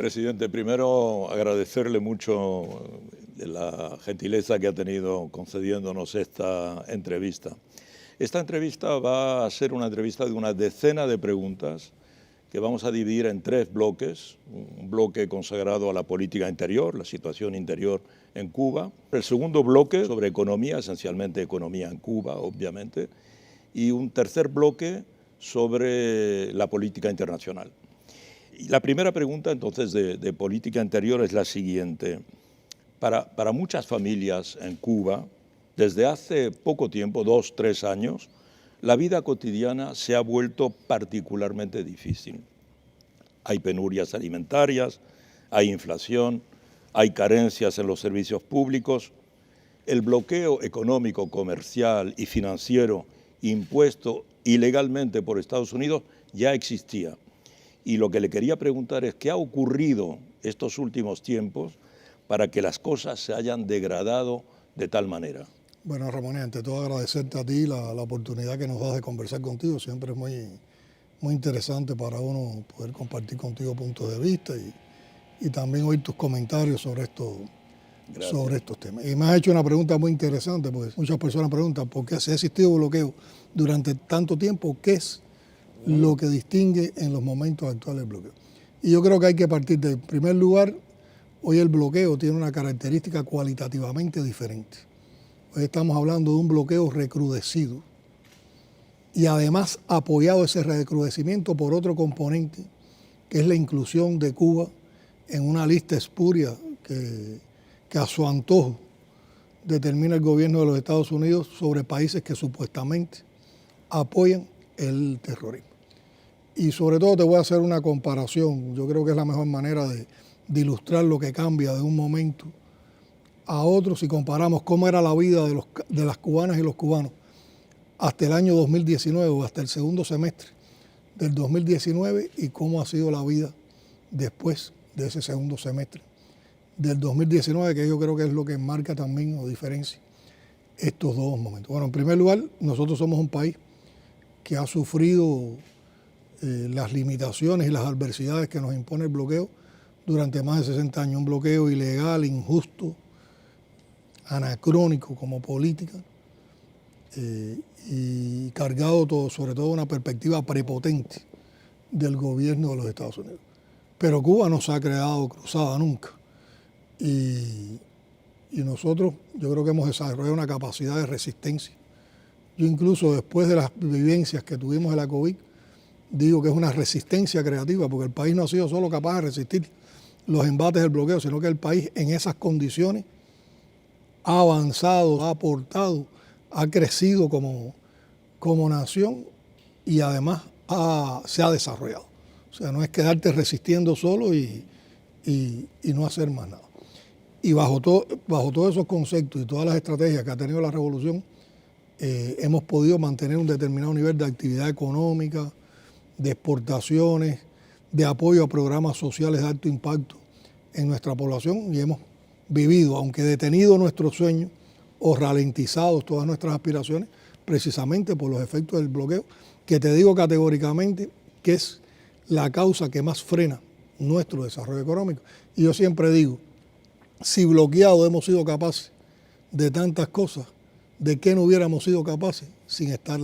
Presidente, primero agradecerle mucho la gentileza que ha tenido concediéndonos esta entrevista. Esta entrevista va a ser una entrevista de una decena de preguntas que vamos a dividir en tres bloques. Un bloque consagrado a la política interior, la situación interior en Cuba. El segundo bloque sobre economía, esencialmente economía en Cuba, obviamente. Y un tercer bloque sobre la política internacional. Y la primera pregunta entonces de política interior es la siguiente. Para muchas familias en Cuba, desde hace poco tiempo, 2, 3 años, la vida cotidiana se ha vuelto particularmente difícil. Hay penurias alimentarias, hay inflación, hay carencias en los servicios públicos. El bloqueo económico, comercial y financiero impuesto ilegalmente por Estados Unidos ya existía. Y lo que le quería preguntar es qué ha ocurrido estos últimos tiempos para que las cosas se hayan degradado de tal manera. Bueno, Ramón, ante todo agradecerte a ti la oportunidad que nos das de conversar contigo. Siempre es muy interesante para uno poder compartir contigo puntos de vista y también oír tus comentarios sobre estos temas. Y me has hecho una pregunta muy interesante, porque muchas personas preguntan por qué se ha existido bloqueo durante tanto tiempo, ¿qué es lo que distingue en los momentos actuales el bloqueo? Y yo creo que hay que partir de, en primer lugar, hoy el bloqueo tiene una característica cualitativamente diferente. Hoy estamos hablando de un bloqueo recrudecido y además apoyado ese recrudecimiento por otro componente, que es la inclusión de Cuba en una lista espuria que a su antojo determina el gobierno de los Estados Unidos sobre países que supuestamente apoyan el terrorismo. Y sobre todo te voy a hacer una comparación. Yo creo que es la mejor manera de ilustrar lo que cambia de un momento a otro si comparamos cómo era la vida de las cubanas y los cubanos hasta el año 2019 o hasta el segundo semestre del 2019 y cómo ha sido la vida después de ese segundo semestre del 2019, que yo creo que es lo que marca también o diferencia estos dos momentos. Bueno, en primer lugar, nosotros somos un país que ha sufrido las limitaciones y las adversidades que nos impone el bloqueo durante más de 60 años. Un bloqueo ilegal, injusto, anacrónico como política y cargado sobre todo una perspectiva prepotente del gobierno de los Estados Unidos. Pero Cuba no se ha quedado cruzada nunca y nosotros yo creo que hemos desarrollado una capacidad de resistencia. Yo incluso después de las vivencias que tuvimos de la COVID, digo que es una resistencia creativa, porque el país no ha sido solo capaz de resistir los embates del bloqueo, sino que el país en esas condiciones ha avanzado, ha aportado, ha crecido como nación y además se ha desarrollado. O sea, no es quedarte resistiendo solo y no hacer más nada. Y bajo todos esos conceptos y todas las estrategias que ha tenido la revolución, hemos podido mantener un determinado nivel de actividad económica, de exportaciones, de apoyo a programas sociales de alto impacto en nuestra población y hemos vivido, aunque detenido nuestros sueños o ralentizados todas nuestras aspiraciones, precisamente por los efectos del bloqueo, que te digo categóricamente que es la causa que más frena nuestro desarrollo económico. Y yo siempre digo, si bloqueados hemos sido capaces de tantas cosas, ¿de qué no hubiéramos sido capaces sin estar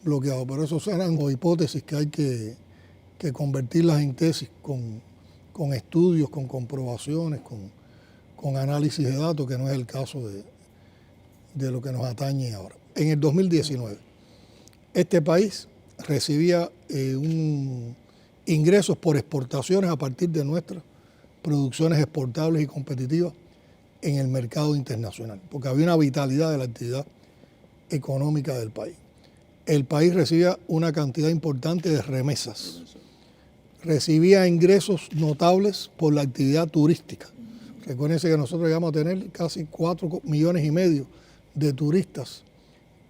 bloqueados? Pero eso serán hipótesis que hay que convertirlas en tesis con estudios, con comprobaciones, con análisis de datos, que no es el caso de lo que nos atañe ahora. En el 2019, este país recibía ingresos por exportaciones a partir de nuestras producciones exportables y competitivas en el mercado internacional, porque había una vitalidad de la actividad económica del país. El país recibía una cantidad importante de remesas, recibía ingresos notables por la actividad turística. Recuérdense que nosotros llegamos a tener casi 4,5 millones de turistas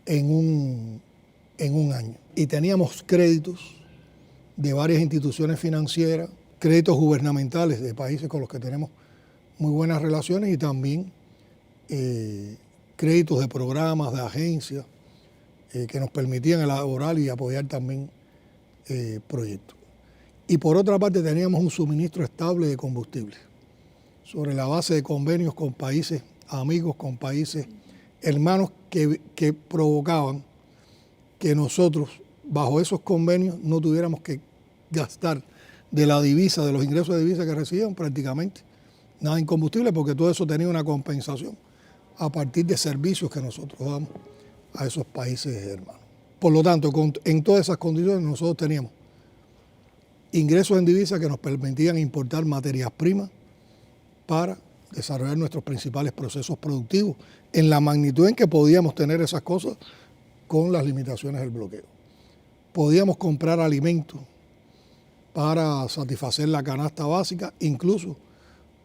en un año. Y teníamos créditos de varias instituciones financieras, créditos gubernamentales de países con los que tenemos muy buenas relaciones y también créditos de programas, de agencias que nos permitían elaborar y apoyar también proyectos. y por otra parte teníamos un suministro estable de combustible, sobre la base de convenios con países amigos, con países hermanos que provocaban que nosotros, bajo esos convenios, no tuviéramos que gastar de la divisa, de los ingresos de divisa que recibían prácticamente nada en combustible, porque todo eso tenía una compensación a partir de servicios que nosotros damos a esos países hermanos. Por lo tanto, en todas esas condiciones nosotros teníamos ingresos en divisa que nos permitían importar materias primas para desarrollar nuestros principales procesos productivos en la magnitud en que podíamos tener esas cosas con las limitaciones del bloqueo. Podíamos comprar alimentos para satisfacer la canasta básica, incluso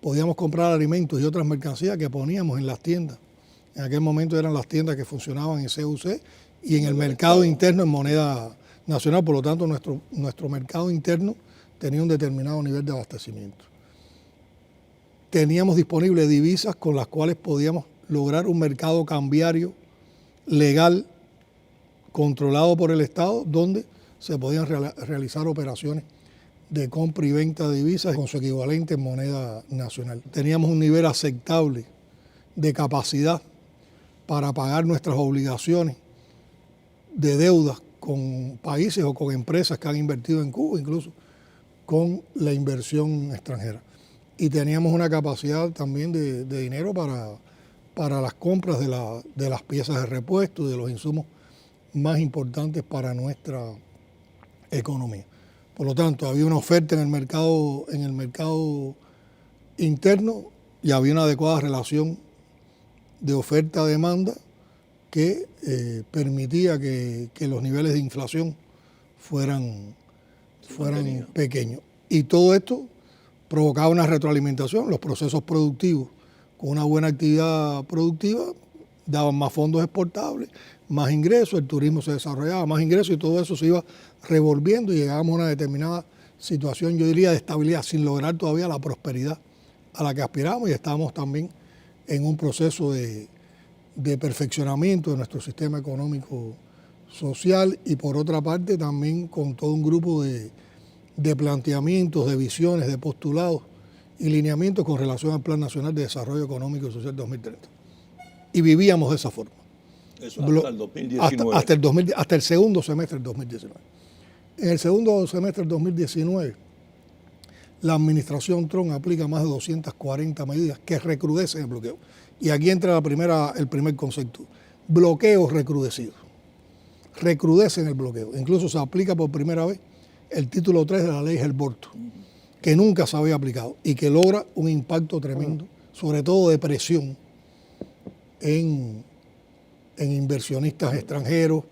podíamos comprar alimentos y otras mercancías que poníamos en las tiendas. En aquel momento eran las tiendas que funcionaban en CUC y en el mercado interno en moneda nacional. Por lo tanto, nuestro mercado interno tenía un determinado nivel de abastecimiento. Teníamos disponibles divisas con las cuales podíamos lograr un mercado cambiario legal, controlado por el Estado, donde se podían realizar operaciones de compra y venta de divisas con su equivalente en moneda nacional. Teníamos un nivel aceptable de capacidad para pagar nuestras obligaciones de deudas con países o con empresas que han invertido en Cuba, incluso con la inversión extranjera. Y teníamos una capacidad también de dinero para las compras de las piezas de repuesto y de los insumos más importantes para nuestra economía. Por lo tanto, había una oferta en el mercado interno y había una adecuada relación de oferta-demanda que permitía que los niveles de inflación fueran pequeños. Y todo esto provocaba una retroalimentación. Los procesos productivos, con una buena actividad productiva, daban más fondos exportables, más ingresos, el turismo se desarrollaba, más ingresos y todo eso se iba revolviendo y llegábamos a una determinada situación, yo diría, de estabilidad, sin lograr todavía la prosperidad a la que aspiramos, y estábamos también en un proceso de perfeccionamiento de nuestro sistema económico social y por otra parte también con todo un grupo de planteamientos, de visiones, de postulados y lineamientos con relación al Plan Nacional de Desarrollo Económico y Social 2030. Y vivíamos de esa forma. Eso hasta el 2019. Hasta el segundo semestre del 2019. En el segundo semestre del 2019, la administración Trump aplica más de 240 medidas que recrudecen el bloqueo. Y aquí entra el primer concepto. Bloqueos recrudecidos. Recrudecen el bloqueo. Incluso se aplica por primera vez el título 3 de la ley Helborto, que nunca se había aplicado y que logra un impacto tremendo, sobre todo de presión en inversionistas extranjeros,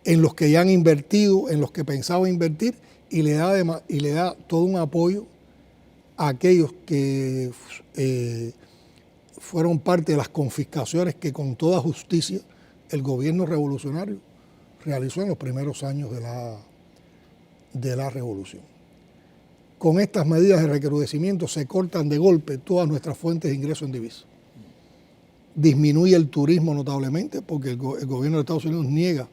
en los que ya han invertido, en los que pensaban invertir, y le da todo un apoyo a aquellos que fueron parte de las confiscaciones que con toda justicia el gobierno revolucionario realizó en los primeros años de la revolución. Con estas medidas de recrudecimiento se cortan de golpe todas nuestras fuentes de ingresos en divisas. Disminuye el turismo notablemente porque el gobierno de Estados Unidos niega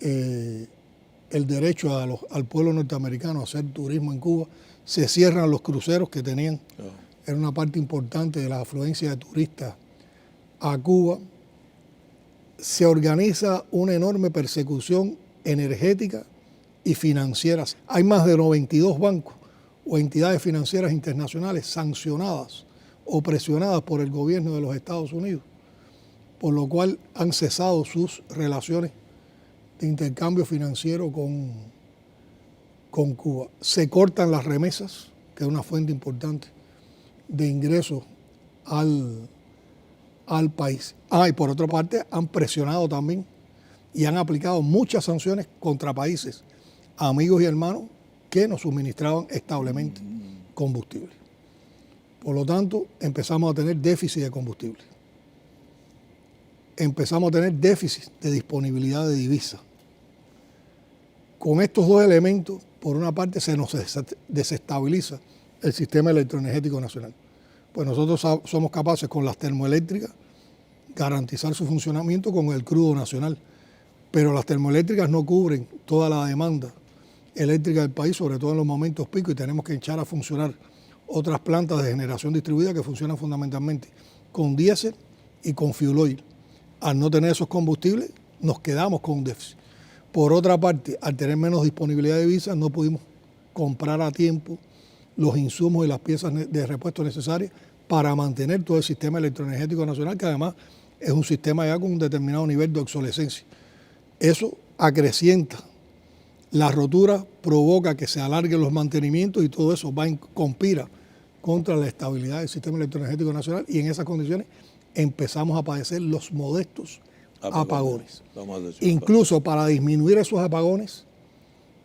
el derecho al pueblo norteamericano a hacer turismo en Cuba. Se cierran los cruceros que tenían, era una parte importante de la afluencia de turistas a Cuba. Se organiza una enorme persecución energética y financiera. Hay más de 92 bancos o entidades financieras internacionales sancionadas o presionadas por el gobierno de los Estados Unidos, por lo cual han cesado sus relaciones de intercambio financiero con Cuba. Se cortan las remesas, que es una fuente importante de ingresos al país. Y por otra parte han presionado también y han aplicado muchas sanciones contra países amigos y hermanos que nos suministraban establemente combustible. Por lo tanto, empezamos a tener déficit de combustible. Empezamos a tener déficit de disponibilidad de divisas. Con estos dos elementos, por una parte, se nos desestabiliza el sistema electroenergético nacional. Pues nosotros somos capaces con las termoeléctricas garantizar su funcionamiento con el crudo nacional, pero las termoeléctricas no cubren toda la demanda eléctrica del país, sobre todo en los momentos pico, y tenemos que echar a funcionar otras plantas de generación distribuida que funcionan fundamentalmente con diésel y con fuel oil. Al no tener esos combustibles, nos quedamos con un déficit. Por otra parte, al tener menos disponibilidad de divisas, no pudimos comprar a tiempo los insumos y las piezas de repuesto necesarias para mantener todo el sistema electroenergético nacional, que además es un sistema ya con un determinado nivel de obsolescencia. Eso acrecienta la rotura, provoca que se alarguen los mantenimientos y todo eso conspira contra la estabilidad del sistema electroenergético nacional, y en esas condiciones empezamos a padecer los modestos apagones. Incluso para disminuir esos apagones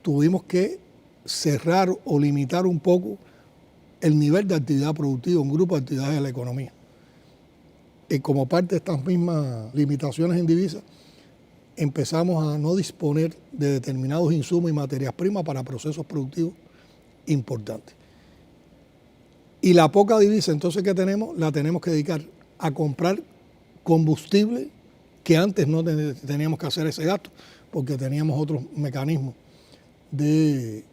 tuvimos que cerrar o limitar un poco el nivel de actividad productiva, un grupo de actividades de la economía. Y como parte de estas mismas limitaciones en divisas, empezamos a no disponer de determinados insumos y materias primas para procesos productivos importantes. Y la poca divisa entonces que tenemos, la tenemos que dedicar a comprar combustible, que antes no teníamos que hacer ese gasto, porque teníamos otros mecanismos de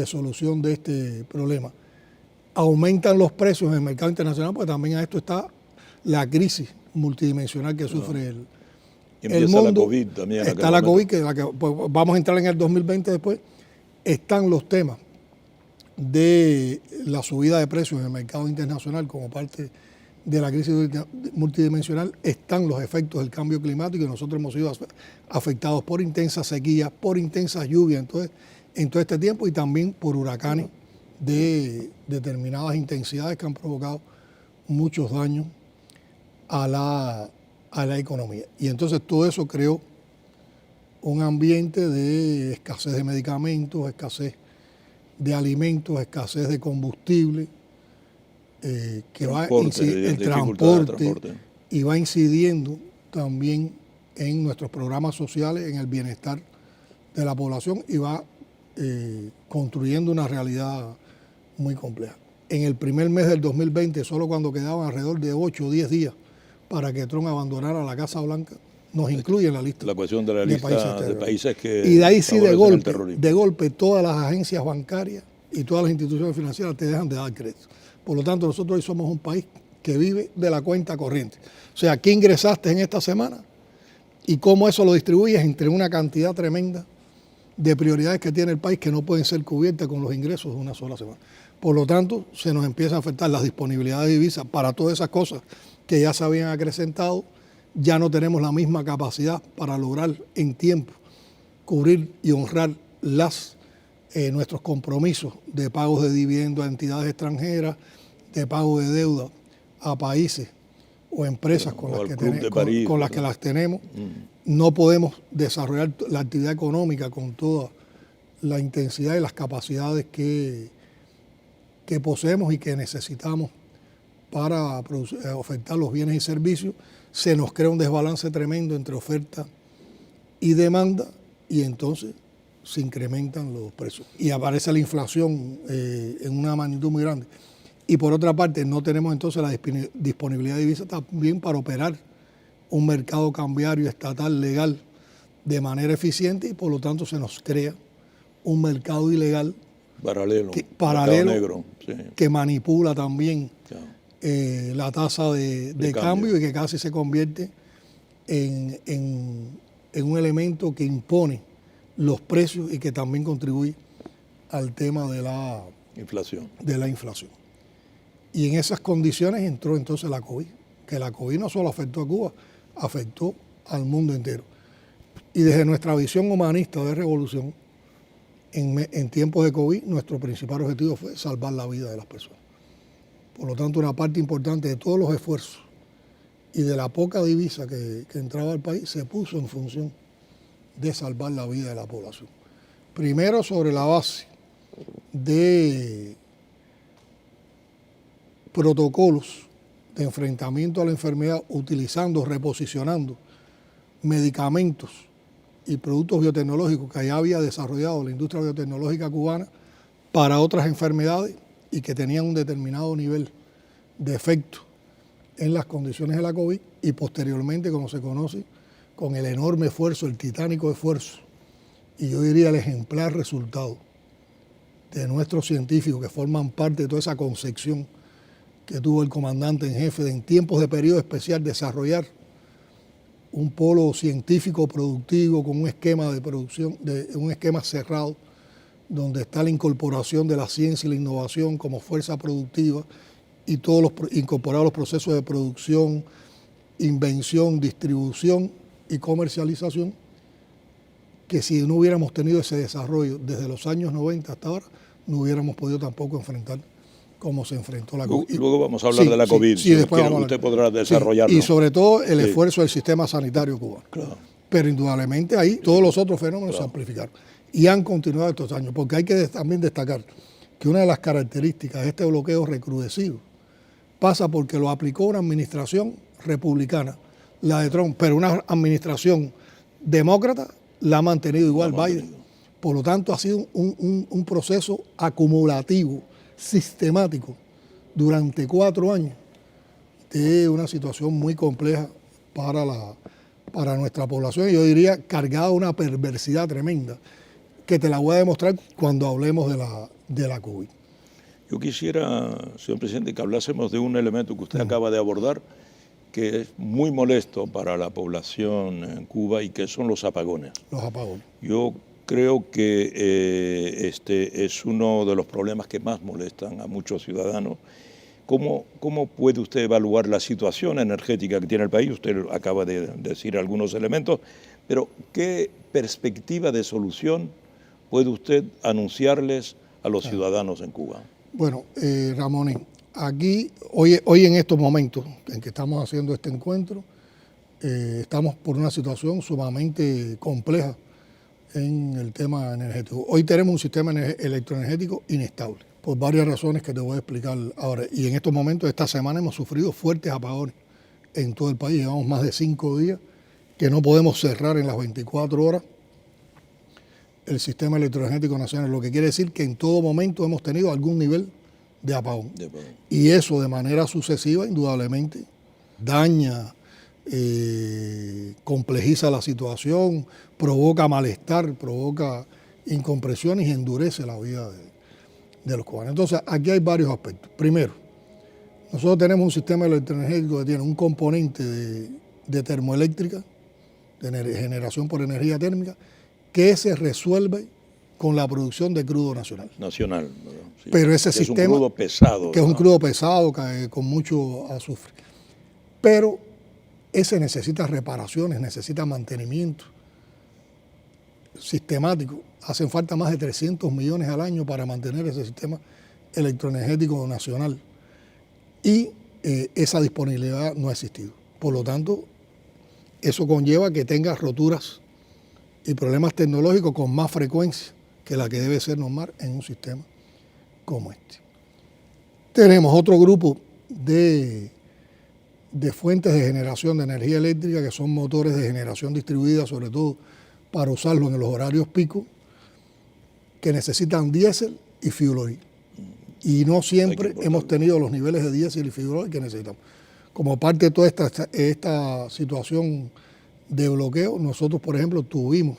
solución de este problema. Aumentan los precios en el mercado internacional, porque también a esto está la crisis multidimensional que sufre el mundo. La COVID también. Está la COVID, pues, vamos a entrar en el 2020 después. Están los temas de la subida de precios en el mercado internacional como parte de la crisis multidimensional. Están los efectos del cambio climático, y nosotros hemos sido afectados por intensas sequías, por intensas lluvias en todo este tiempo, y también por huracanes de determinadas intensidades que han provocado muchos daños a la economía. Y entonces todo eso creó un ambiente de escasez de medicamentos, escasez de alimentos, escasez de combustible, que va el transporte, y va incidiendo también en nuestros programas sociales, en el bienestar de la población, y va construyendo una realidad muy compleja. En el primer mes del 2020, solo cuando quedaban alrededor de 8 o 10 días para que Trump abandonara la Casa Blanca, nos incluye en la lista. La cuestión de la lista de países que... Y de ahí sí, de golpe, todas las agencias bancarias y todas las instituciones financieras te dejan de dar crédito. Por lo tanto, nosotros hoy somos un país que vive de la cuenta corriente. O sea, ¿qué ingresaste en esta semana? Y cómo eso lo distribuyes entre una cantidad tremenda de prioridades que tiene el país que no pueden ser cubiertas con los ingresos de una sola semana. Por lo tanto, se nos empieza a afectar la disponibilidad de divisas para todas esas cosas que ya se habían acrecentado. Ya no tenemos la misma capacidad para lograr en tiempo cubrir y honrar nuestros compromisos de pagos de dividendos a entidades extranjeras, de pago de deuda a países o empresas con las que las tenemos. No podemos desarrollar la actividad económica con toda la intensidad y las capacidades que poseemos y que necesitamos para ofertar los bienes y servicios. Se nos crea un desbalance tremendo entre oferta y demanda, y entonces se incrementan los precios. Y aparece la inflación en una magnitud muy grande. Y por otra parte, no tenemos entonces la disponibilidad de divisas también para operar un mercado cambiario estatal legal de manera eficiente, y por lo tanto se nos crea un mercado ilegal paralelo negro, sí, que manipula también la tasa de cambio, y que casi se convierte en un elemento que impone los precios y que también contribuye al tema de la inflación. Y en esas condiciones entró entonces la COVID, que la COVID no solo afectó a Cuba, afectó al mundo entero. Y desde nuestra visión humanista de revolución, en tiempos de COVID, nuestro principal objetivo fue salvar la vida de las personas. Por lo tanto, una parte importante de todos los esfuerzos y de la poca divisa que entraba al país se puso en función de salvar la vida de la población. Primero, sobre la base de protocolos de enfrentamiento a la enfermedad, utilizando, reposicionando medicamentos y productos biotecnológicos que ya había desarrollado la industria biotecnológica cubana para otras enfermedades y que tenían un determinado nivel de efecto en las condiciones de la COVID, y posteriormente, como se conoce, con el enorme esfuerzo, el titánico esfuerzo, y yo diría el ejemplar resultado de nuestros científicos que forman parte de toda esa concepción que tuvo el comandante en jefe de, en tiempos de periodo especial, desarrollar un polo científico productivo con un esquema de producción, un esquema cerrado, donde está la incorporación de la ciencia y la innovación como fuerza productiva y incorporar los procesos de producción, invención, distribución y comercialización, que si no hubiéramos tenido ese desarrollo desde los años 90 hasta ahora, no hubiéramos podido tampoco enfrentar como se enfrentó la COVID. Luego vamos a hablar de la COVID, sí, después usted podrá desarrollarlo. Y sobre todo el esfuerzo del sistema sanitario cubano. Claro. Pero indudablemente ahí todos los otros fenómenos se amplificaron y han continuado estos años, porque hay que también destacar que una de las características de este bloqueo recrudecido pasa porque lo aplicó una administración republicana, la de Trump, pero una administración demócrata la ha mantenido igual Biden. Por lo tanto, ha sido un proceso acumulativo, sistemático, durante 4 años, de una situación muy compleja para nuestra población, y yo diría cargada de una perversidad tremenda, que te la voy a demostrar cuando hablemos de la COVID. Yo quisiera, señor presidente, que hablásemos de un elemento que usted acaba de abordar, que es muy molesto para la población en Cuba, y que son los apagones. Los apagones. Yo creo que este es uno de los problemas que más molestan a muchos ciudadanos. ¿Cómo puede usted evaluar la situación energética que tiene el país? Usted acaba de decir algunos elementos, pero ¿qué perspectiva de solución puede usted anunciarles a los ciudadanos en Cuba? Bueno, Ramón, aquí, hoy en estos momentos en que estamos haciendo este encuentro, estamos por una situación sumamente compleja en el tema energético. Hoy tenemos un sistema electroenergético inestable, por varias razones que te voy a explicar ahora. Y en estos momentos, esta semana, hemos sufrido fuertes apagones en todo el país. Llevamos más de 5 días que no podemos cerrar en las 24 horas el sistema electroenergético nacional, lo que quiere decir que en todo momento hemos tenido algún nivel de apagón. Y eso de manera sucesiva, indudablemente, daña, complejiza la situación, provoca malestar, provoca incompresiones y endurece la vida de los cubanos. Entonces, aquí hay varios aspectos. Primero, nosotros tenemos un sistema electroenergético que tiene un componente de termoeléctrica, de generación por energía térmica, que se resuelve con la producción de crudo nacional. Sí. Pero ese sistema, es un crudo pesado. Que es un crudo pesado, con mucho azufre. Pero ese necesita reparaciones, necesita mantenimiento sistemático. Hacen falta más de 300 millones al año para mantener ese sistema electroenergético nacional. Y esa disponibilidad no ha existido. Por lo tanto, eso conlleva que tenga roturas y problemas tecnológicos con más frecuencia que la que debe ser normal en un sistema como este. Tenemos otro grupo de fuentes de generación de energía eléctrica, que son motores de generación distribuida, sobre todo para usarlo en los horarios pico, que necesitan diésel y fuel oil. Y no siempre hemos tenido los niveles de diésel y fuel oil que necesitamos. Como parte de toda esta situación de bloqueo, nosotros, por ejemplo, tuvimos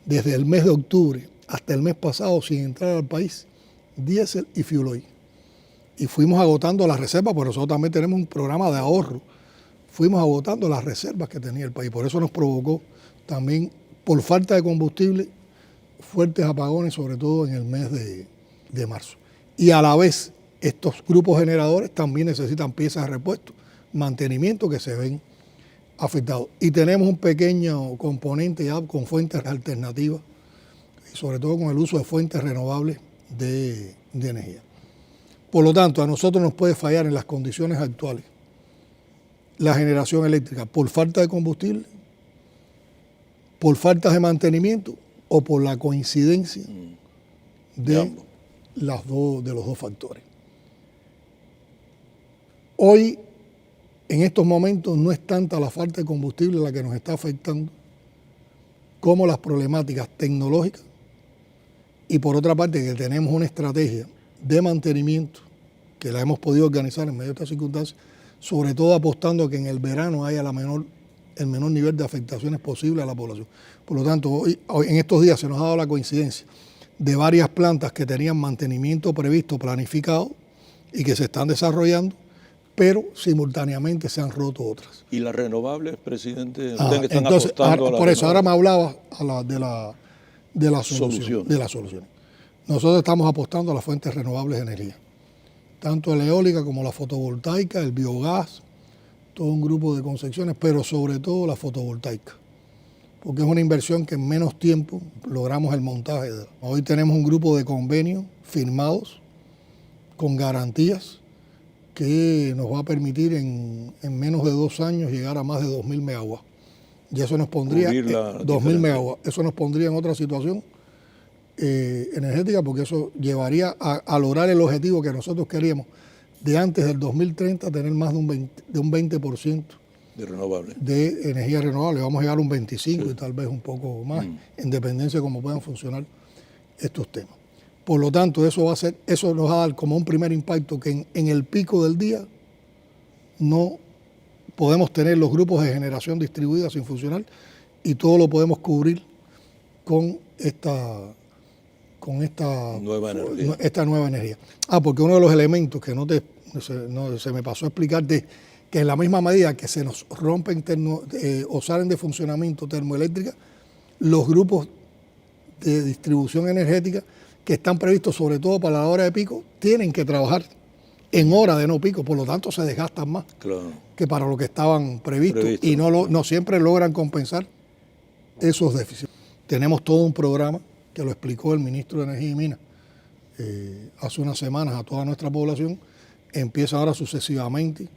desde el mes de octubre hasta el mes pasado, sin entrar al país, diésel y fuel oil. Y fuimos agotando las reservas, porque nosotros también tenemos un programa de ahorro. Fuimos agotando las reservas que tenía el país. Por eso nos provocó también, por falta de combustible, fuertes apagones, sobre todo en el mes de marzo. Y a la vez, estos grupos generadores también necesitan piezas de repuesto, mantenimiento, que se ven afectados. Y tenemos un pequeño componente ya con fuentes alternativas, y sobre todo con el uso de fuentes renovables de energía. Por lo tanto, a nosotros nos puede fallar en las condiciones actuales la generación eléctrica por falta de combustible, por falta de mantenimiento o por la coincidencia de los dos factores. Hoy, en estos momentos, no es tanta la falta de combustible la que nos está afectando como las problemáticas tecnológicas, y por otra parte que tenemos una estrategia de mantenimiento que la hemos podido organizar en medio de estas circunstancias, sobre todo apostando a que en el verano haya el menor nivel de afectaciones posible a la población. Por lo tanto, hoy en estos días se nos ha dado la coincidencia de varias plantas que tenían mantenimiento previsto, planificado y que se están desarrollando, pero simultáneamente se han roto otras. ¿Y las renovables, presidente? ¿Ustedes que están Entonces, apostando a las por eso ahora me renovables? hablaba de la solución, de la solución. Nosotros estamos apostando a las fuentes renovables de energía, tanto la eólica como la fotovoltaica, el biogás, todo un grupo de concepciones, pero sobre todo la fotovoltaica, porque es una inversión que en menos tiempo logramos el montaje. Hoy tenemos un grupo de convenios firmados con garantías que nos va a permitir en menos de 2 años llegar a más de 2.000 megawatts. Y eso nos pondría 2.000 megawatts. Eso nos pondría en otra situación energética, porque eso llevaría a lograr el objetivo que nosotros queríamos de antes del 2030, tener más de un 20% de renovables, de energía renovable. Vamos a llegar a un 25% y tal vez un poco más, en dependencia de cómo puedan funcionar estos temas. Por lo tanto, eso nos va a dar como un primer impacto que en el pico del día no podemos tener los grupos de generación distribuida sin funcionar y todo lo podemos cubrir con esta nueva energía. Porque uno de los elementos que se me pasó a explicarte, que en la misma medida que se nos rompen o salen de funcionamiento termoeléctricas, los grupos de distribución energética que están previstos sobre todo para la hora de pico, tienen que trabajar en hora de no pico, por lo tanto se desgastan más que para lo que estaban previstos y no siempre logran compensar esos déficits. Tenemos todo un programa que lo explicó el ministro de Energía y Minas hace unas semanas a toda nuestra población. Empieza ahora sucesivamente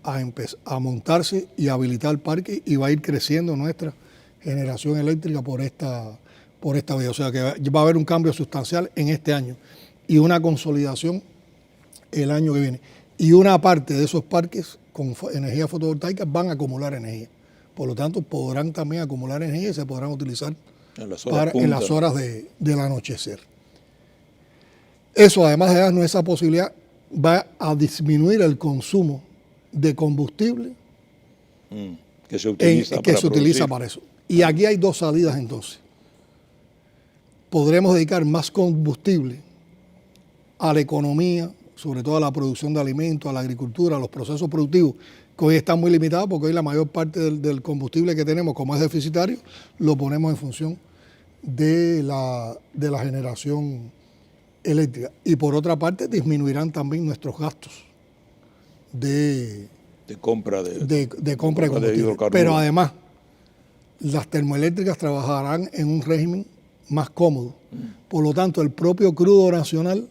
a montarse y a habilitar el parque y va a ir creciendo nuestra generación eléctrica por esta vía. O sea que va a haber un cambio sustancial en este año y una consolidación el año que viene. Y una parte de esos parques con energía fotovoltaica van a acumular energía. Por lo tanto, podrán también acumular energía y se podrán utilizar en las horas del anochecer. Eso, además de darnos esa posibilidad, va a disminuir el consumo de combustible que se utiliza para eso. Y aquí hay 2 salidas entonces. Podremos dedicar más combustible a la economía, sobre todo a la producción de alimentos, a la agricultura, a los procesos productivos, que hoy están muy limitados porque hoy la mayor parte del combustible que tenemos, como es deficitario, lo ponemos en función de la generación eléctrica. Y por otra parte, disminuirán también nuestros gastos de compra de combustible. Pero además, las termoeléctricas trabajarán en un régimen más cómodo. Por lo tanto, el propio crudo nacional,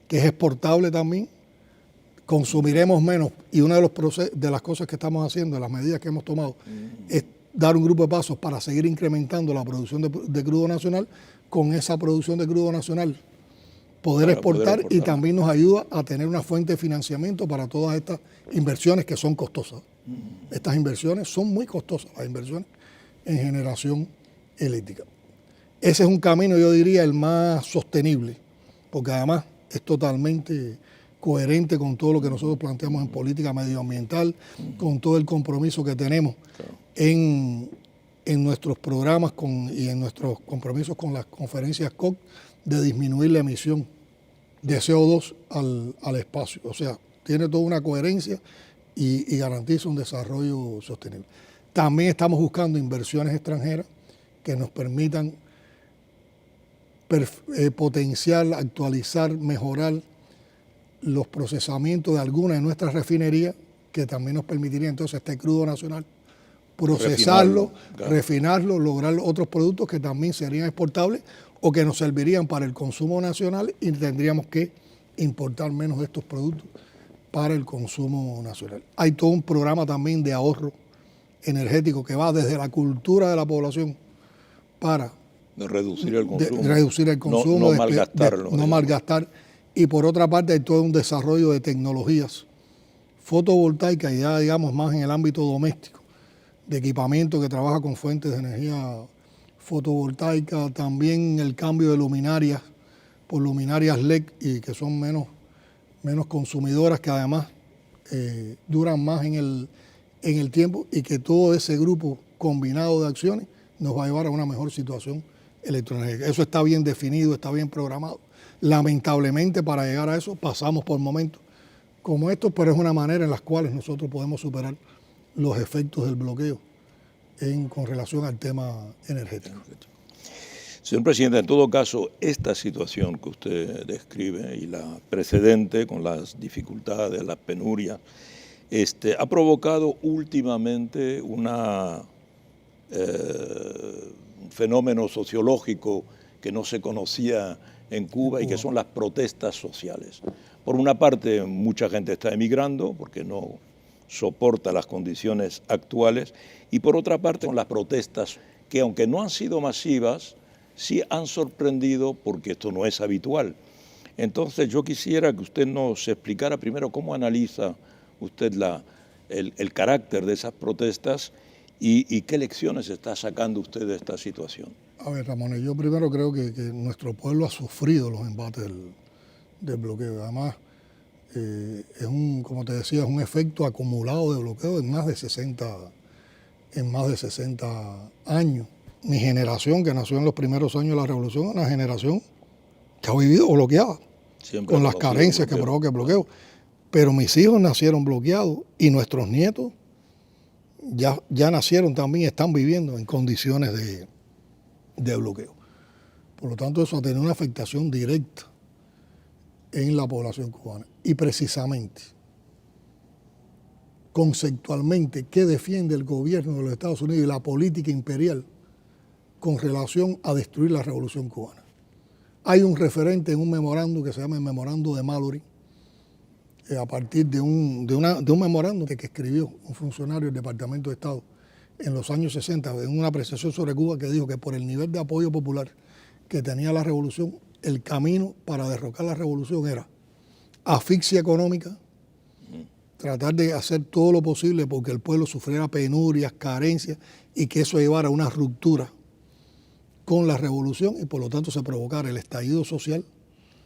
que es exportable también, consumiremos menos. Y una de las cosas que estamos haciendo, de las medidas que hemos tomado, es dar un grupo de pasos para seguir incrementando la producción de crudo nacional. Con esa producción de crudo nacional poder exportar y también nos ayuda a tener una fuente de financiamiento para todas estas inversiones que son costosas. Estas inversiones son muy costosas, las inversiones en generación eléctrica. Ese es un camino, yo diría, el más sostenible, porque además es totalmente coherente con todo lo que nosotros planteamos en política medioambiental, con todo el compromiso que tenemos en nuestros programas y en nuestros compromisos con las conferencias COP de disminuir la emisión de CO2 al espacio. O sea, tiene toda una coherencia y garantiza un desarrollo sostenible. También estamos buscando inversiones extranjeras que nos permitan potenciar, actualizar, mejorar los procesamientos de algunas de nuestras refinerías, que también nos permitiría entonces este crudo nacional procesarlo, refinarlo, lograr otros productos que también serían exportables o que nos servirían para el consumo nacional y tendríamos que importar menos de estos productos para el consumo nacional. Hay todo un programa también de ahorro energético que va desde la cultura de la población para reducir el consumo, no malgastarlo. No malgastar. Y por otra parte hay todo un desarrollo de tecnologías fotovoltaicas y ya digamos más en el ámbito doméstico, de equipamiento que trabaja con fuentes de energía fotovoltaica, también el cambio de luminarias por luminarias LED y que son menos consumidoras, que además duran más en el tiempo y que todo ese grupo combinado de acciones nos va a llevar a una mejor situación electroenergética. Eso está bien definido, está bien programado. Lamentablemente, para llegar a eso pasamos por momentos como estos, pero es una manera en la cual nosotros podemos superar los efectos del bloqueo con relación al tema energético. Señor presidente, en todo caso, esta situación que usted describe y la precedente con las dificultades, las penurias, ha provocado últimamente un fenómeno sociológico que no se conocía en Cuba y que son las protestas sociales. Por una parte, mucha gente está emigrando porque no soporta las condiciones actuales, y por otra parte, son las protestas que, aunque no han sido masivas, sí han sorprendido porque esto no es habitual. Entonces yo quisiera que usted nos explicara primero cómo analiza usted el carácter de esas protestas y qué lecciones está sacando usted de esta situación. A ver, Ramón, yo primero creo que nuestro pueblo ha sufrido los embates del bloqueo. Además, como te decía, es un efecto acumulado de bloqueo en más de 60 años. Mi generación, que nació en los primeros años de la revolución, es una generación que ha vivido bloqueada, con las carencias que provoca el bloqueo. Pero mis hijos nacieron bloqueados y nuestros nietos ya nacieron también, están viviendo en condiciones de bloqueo. Por lo tanto, eso ha tenido una afectación directa en la población cubana. Y precisamente, conceptualmente, ¿qué defiende el gobierno de los Estados Unidos y la política imperial con relación a destruir la revolución cubana? Hay un referente en un memorando que se llama el Memorando de Mallory, a partir de un memorando que escribió un funcionario del Departamento de Estado en los años 60, en una apreciación sobre Cuba, que dijo que por el nivel de apoyo popular que tenía la revolución, el camino para derrocar la revolución era asfixia económica, tratar de hacer todo lo posible porque el pueblo sufriera penurias, carencias, y que eso llevara a una ruptura con la revolución y por lo tanto se provocara el estallido social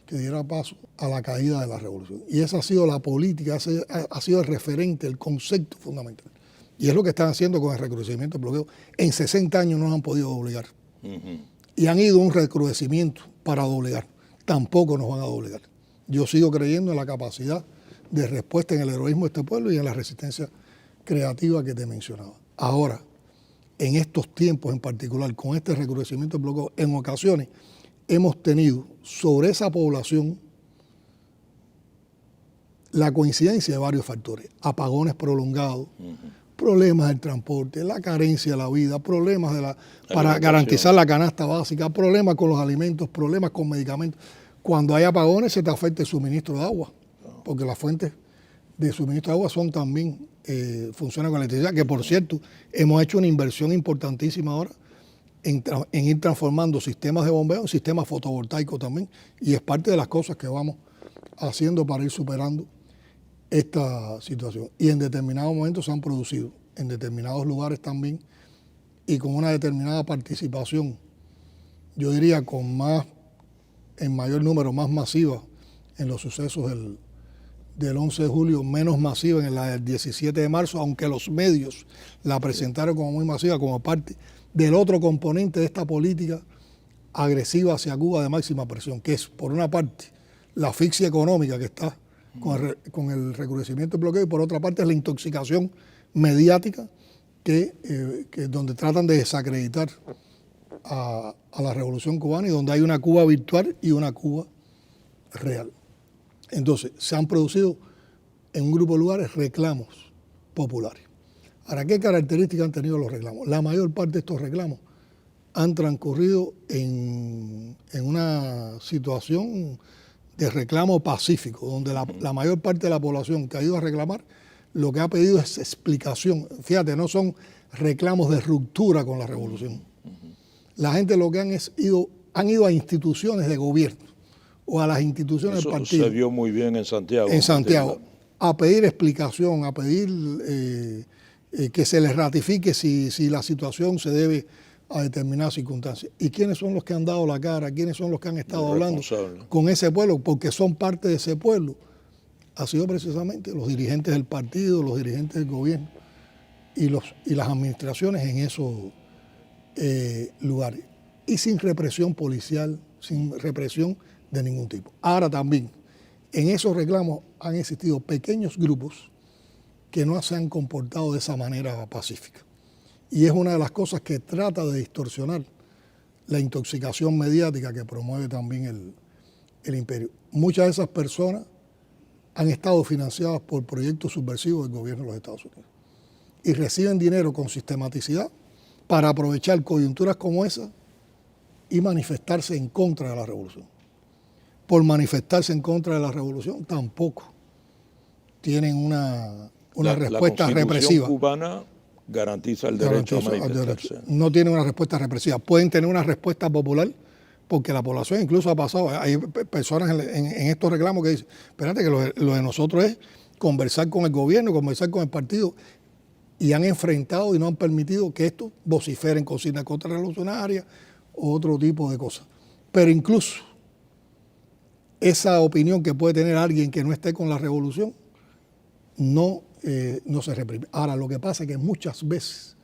que diera paso a la caída de la revolución. Y esa ha sido la política, ha sido el referente, el concepto fundamental. Y es lo que están haciendo con el recrudecimiento del bloqueo. En 60 años no han podido doblegar. Y han ido a un recrudecimiento para doblegar. Tampoco nos van a doblegar. Yo sigo creyendo en la capacidad de respuesta, en el heroísmo de este pueblo y en la resistencia creativa que te mencionaba. Ahora, en estos tiempos en particular, con este recrudecimiento del bloqueo, en ocasiones hemos tenido sobre esa población la coincidencia de varios factores: apagones prolongados, problemas del transporte, la carencia de la vida, problemas para garantizar la canasta básica, problemas con los alimentos, problemas con medicamentos. Cuando hay apagones se te afecta el suministro de agua, porque las fuentes de suministro de agua son también, funcionan con electricidad, que por cierto, hemos hecho una inversión importantísima ahora en ir transformando sistemas de bombeo en sistemas fotovoltaicos también, y es parte de las cosas que vamos haciendo para ir superando esta situación. Y en determinados momentos se han producido, en determinados lugares también, y con una determinada participación, yo diría en mayor número, más masiva en los sucesos del 11 de julio, menos masiva en la del 17 de marzo, aunque los medios la presentaron como muy masiva, como parte del otro componente de esta política agresiva hacia Cuba de máxima presión, que es, por una parte, la asfixia económica que está con el recrudecimiento del bloqueo, y por otra parte es la intoxicación mediática que donde tratan de desacreditar a la revolución cubana y donde hay una Cuba virtual y una Cuba real. Entonces, se han producido en un grupo de lugares reclamos populares. Ahora, ¿qué características han tenido los reclamos? La mayor parte de estos reclamos han transcurrido en una situación de reclamo pacífico, donde la mayor parte de la población que ha ido a reclamar lo que ha pedido es explicación. Fíjate, no son reclamos de ruptura con la revolución. La gente lo que han ido a instituciones de gobierno o a las instituciones del partido. Eso se vio muy bien en Santiago. En Santiago, a pedir explicación, a pedir que se les ratifique si la situación se debe a determinadas circunstancias. ¿Y quiénes son los que han dado la cara? ¿Quiénes son los que han estado hablando con ese pueblo? Porque son parte de ese pueblo. Ha sido precisamente los dirigentes del partido, los dirigentes del gobierno y las administraciones en esos lugares. y sin represión policial, sin represión de ningún tipo. Ahora también, en esos reclamos han existido pequeños grupos que no se han comportado de esa manera pacífica. Y es una de las cosas que trata de distorsionar la intoxicación mediática que promueve también el imperio. Muchas de esas personas han estado financiadas por proyectos subversivos del gobierno de los Estados Unidos y reciben dinero con sistematicidad para aprovechar coyunturas como esa y manifestarse en contra de la revolución. Por manifestarse en contra de la revolución tampoco tienen una respuesta represiva. La Constitución cubana garantiza el derecho a manifestarse. No tiene una respuesta represiva. Pueden tener una respuesta popular porque la población incluso ha pasado. Hay personas en estos reclamos que dicen, espérate que lo de nosotros es conversar con el gobierno, conversar con el partido, y han enfrentado y no han permitido que estos vociferen consignas contrarrevolucionarias o otro tipo de cosas. Pero incluso esa opinión que puede tener alguien que no esté con la revolución no se reprime. Ahora, lo que pasa es que muchas veces,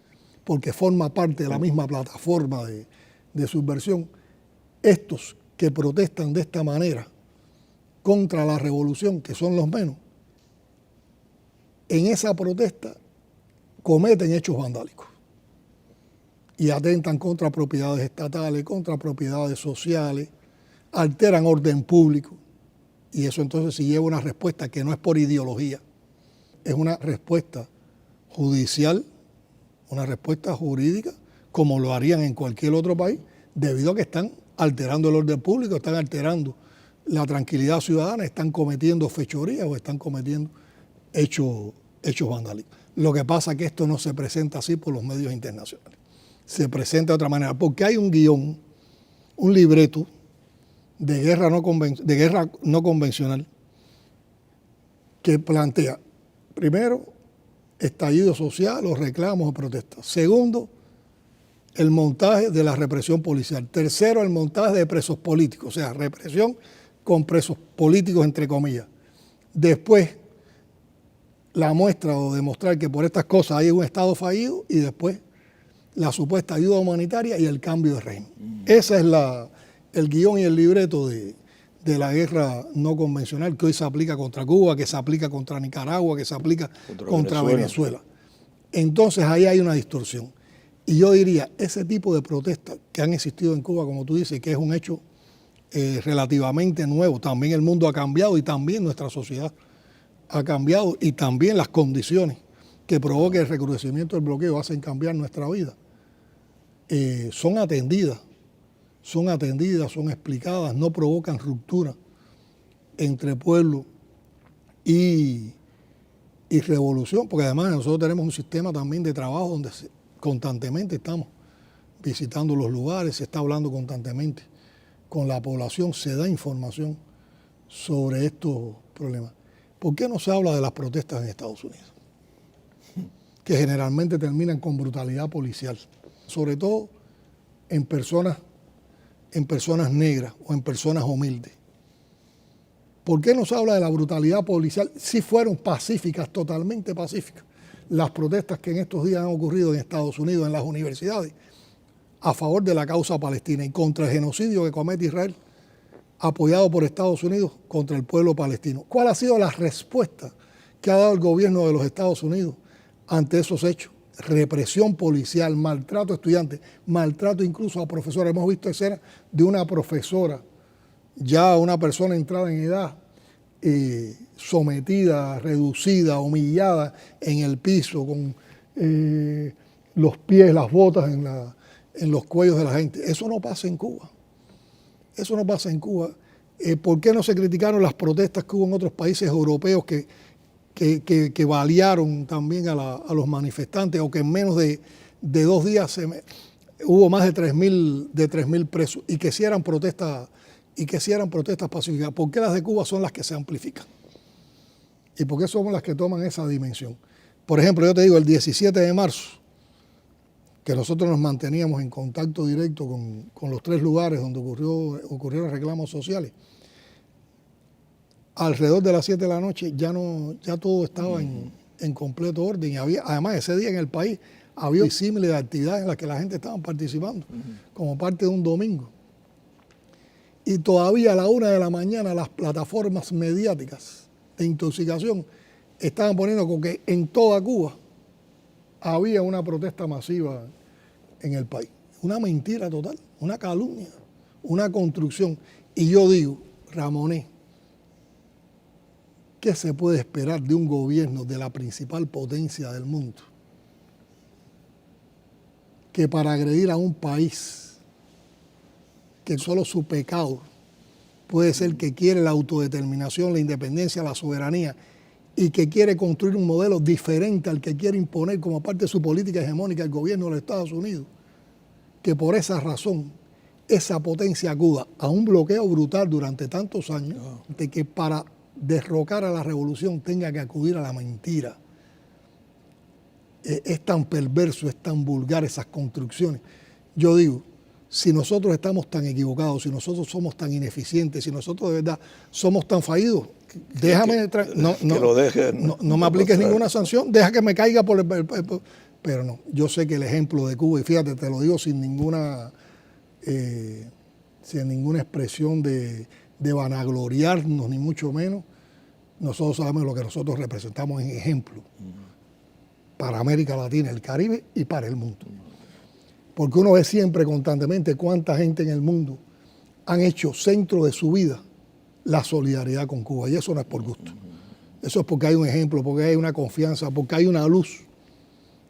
porque forma parte de la misma plataforma de subversión, estos que protestan de esta manera contra la revolución, que son los menos, en esa protesta cometen hechos vandálicos y atentan contra propiedades estatales, contra propiedades sociales, alteran orden público, y eso entonces sí lleva una respuesta que no es por ideología, es una respuesta judicial, una respuesta jurídica, como lo harían en cualquier otro país, debido a que están alterando el orden público, están alterando la tranquilidad ciudadana, están cometiendo fechorías o están cometiendo hechos vandálicos. Lo que pasa es que esto no se presenta así por los medios internacionales, se presenta de otra manera, porque hay un guión, un libreto de guerra no convencional que plantea, primero, estallido social, los reclamos o protestas. Segundo, el montaje de la represión policial. Tercero, el montaje de presos políticos, o sea, represión con presos políticos, entre comillas. Después, la muestra o demostrar que por estas cosas hay un Estado fallido, y después la supuesta ayuda humanitaria y el cambio de régimen. Ese es el guión y el libreto de la guerra no convencional que hoy se aplica contra Cuba, que se aplica contra Nicaragua, que se aplica contra Venezuela. Entonces ahí hay una distorsión. Y yo diría, ese tipo de protestas que han existido en Cuba, como tú dices, que es un hecho relativamente nuevo, también el mundo ha cambiado y también nuestra sociedad ha cambiado, y también las condiciones que provoca el recrudecimiento del bloqueo hacen cambiar nuestra vida, son atendidas, son explicadas, no provocan ruptura entre pueblo y revolución, porque además nosotros tenemos un sistema también de trabajo donde constantemente estamos visitando los lugares, se está hablando constantemente con la población, se da información sobre estos problemas. ¿Por qué no se habla de las protestas en Estados Unidos? Que generalmente terminan con brutalidad policial, sobre todo en personas negras o en personas humildes. ¿Por qué no se habla de la brutalidad policial si fueron pacíficas, totalmente pacíficas? Las protestas que en estos días han ocurrido en Estados Unidos, en las universidades, a favor de la causa palestina y contra el genocidio que comete Israel, apoyado por Estados Unidos contra el pueblo palestino. ¿Cuál ha sido la respuesta que ha dado el gobierno de los Estados Unidos ante esos hechos? Represión policial, maltrato a estudiantes, maltrato incluso a profesores. Hemos visto escenas de una profesora, ya una persona entrada en edad, sometida, reducida, humillada en el piso, con los pies, las botas en los cuellos de la gente. Eso no pasa en Cuba. Eso no pasa en Cuba. ¿Por qué no se criticaron las protestas que hubo en otros países europeos que balearon también a los manifestantes, o que en menos de 2 días hubo más de 3.000 presos, y que sí eran protestas pacíficas? ¿Por qué las de Cuba son las que se amplifican? ¿Y por qué son las que toman esa dimensión? Por ejemplo, yo te digo, el 17 de marzo, que nosotros nos manteníamos en contacto directo con los 3 lugares donde ocurrieron reclamos sociales, alrededor de las 7 de la noche ya todo estaba en completo orden, y además ese día en el país había disímiles de actividades en las que la gente estaba participando, como parte de un domingo. Y todavía a la 1 de la mañana las plataformas mediáticas de intoxicación estaban poniendo con que en toda Cuba había una protesta masiva en el país. Una mentira total, una calumnia, una construcción. Y yo digo, Ramoné, ¿qué se puede esperar de un gobierno de la principal potencia del mundo que para agredir a un país que solo su pecado puede ser que quiere la autodeterminación, la independencia, la soberanía y que quiere construir un modelo diferente al que quiere imponer como parte de su política hegemónica el gobierno de los Estados Unidos, que por esa razón esa potencia acuda a un bloqueo brutal durante tantos años, de que para derrocar a la revolución tenga que acudir a la mentira? Es tan perverso, es tan vulgar esas construcciones. Yo digo, si nosotros estamos tan equivocados, si nosotros somos tan ineficientes, si nosotros de verdad somos tan fallidos, déjame, no me apliques ninguna sanción, deja que me caiga por el. Pero no, yo sé que el ejemplo de Cuba, y fíjate, te lo digo sin ninguna expresión de vanagloriarnos, ni mucho menos, nosotros sabemos lo que nosotros representamos en ejemplo para América Latina, el Caribe y para el mundo. Porque uno ve siempre, constantemente, cuánta gente en el mundo han hecho centro de su vida la solidaridad con Cuba. Y eso no es por gusto. Eso es porque hay un ejemplo, porque hay una confianza, porque hay una luz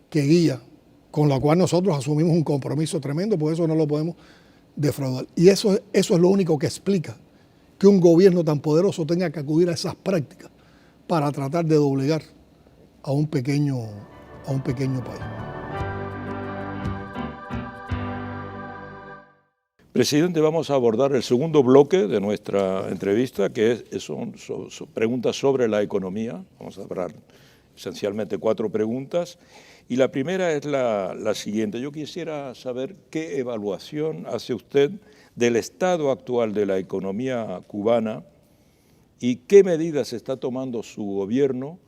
que guía, con la cual nosotros asumimos un compromiso tremendo, por eso no lo podemos defraudar. Y eso es lo único que explica que un gobierno tan poderoso tenga que acudir a esas prácticas para tratar de doblegar a un pequeño país. Presidente, vamos a abordar el segundo bloque de nuestra entrevista, que son preguntas sobre la economía. Vamos a hablar esencialmente 4 preguntas. Y la primera es la siguiente. Yo quisiera saber qué evaluación hace usted del estado actual de la economía cubana y qué medidas está tomando su gobierno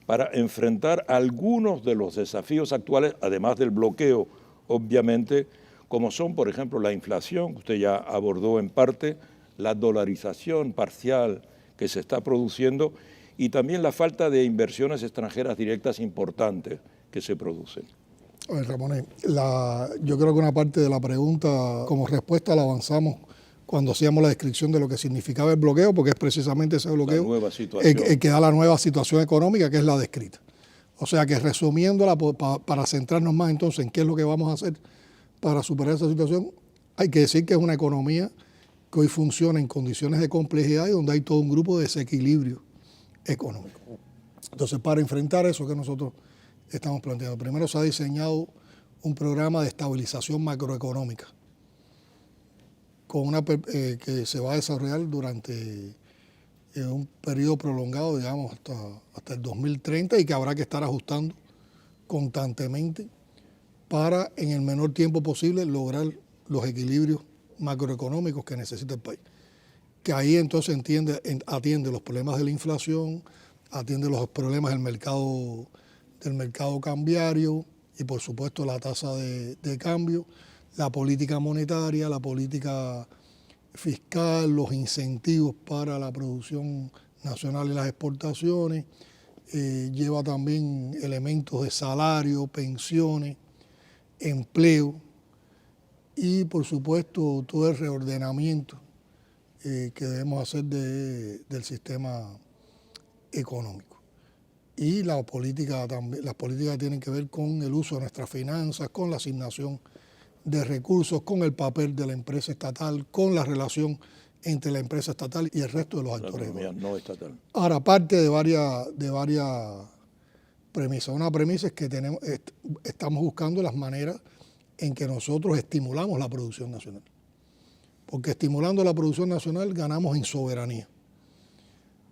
para enfrentar algunos de los desafíos actuales, además del bloqueo, obviamente, como son, por ejemplo, la inflación, que usted ya abordó en parte, la dolarización parcial que se está produciendo y también la falta de inversiones extranjeras directas importantes que se producen. A ver, Ramoné, yo creo que una parte de la pregunta, como respuesta, la avanzamos cuando hacíamos la descripción de lo que significaba el bloqueo, porque es precisamente ese bloqueo el que da la nueva situación económica, que es la descrita. O sea que resumiéndola, para centrarnos más entonces en qué es lo que vamos a hacer para superar esa situación, hay que decir que es una economía que hoy funciona en condiciones de complejidad y donde hay todo un grupo de desequilibrio económico. Entonces, para enfrentar eso que nosotros estamos planteando, primero se ha diseñado un programa de estabilización macroeconómica que se va a desarrollar durante un periodo prolongado, digamos, hasta el 2030 y que habrá que estar ajustando constantemente para, en el menor tiempo posible, lograr los equilibrios macroeconómicos que necesita el país. Que ahí entonces atiende los problemas de la inflación, atiende los problemas del mercado cambiario y, por supuesto, la tasa de cambio, la política monetaria, la política fiscal, los incentivos para la producción nacional y las exportaciones, lleva también elementos de salario, pensiones, empleo y, por supuesto, todo el reordenamiento que debemos hacer del sistema económico. Y las políticas tienen que ver con el uso de nuestras finanzas, con la asignación de recursos, con el papel de la empresa estatal, con la relación entre la empresa estatal y el resto de los actores. No estatal. Ahora, parte de varias premisas. Una premisa es que estamos buscando las maneras en que nosotros estimulamos la producción nacional. Porque estimulando la producción nacional ganamos en soberanía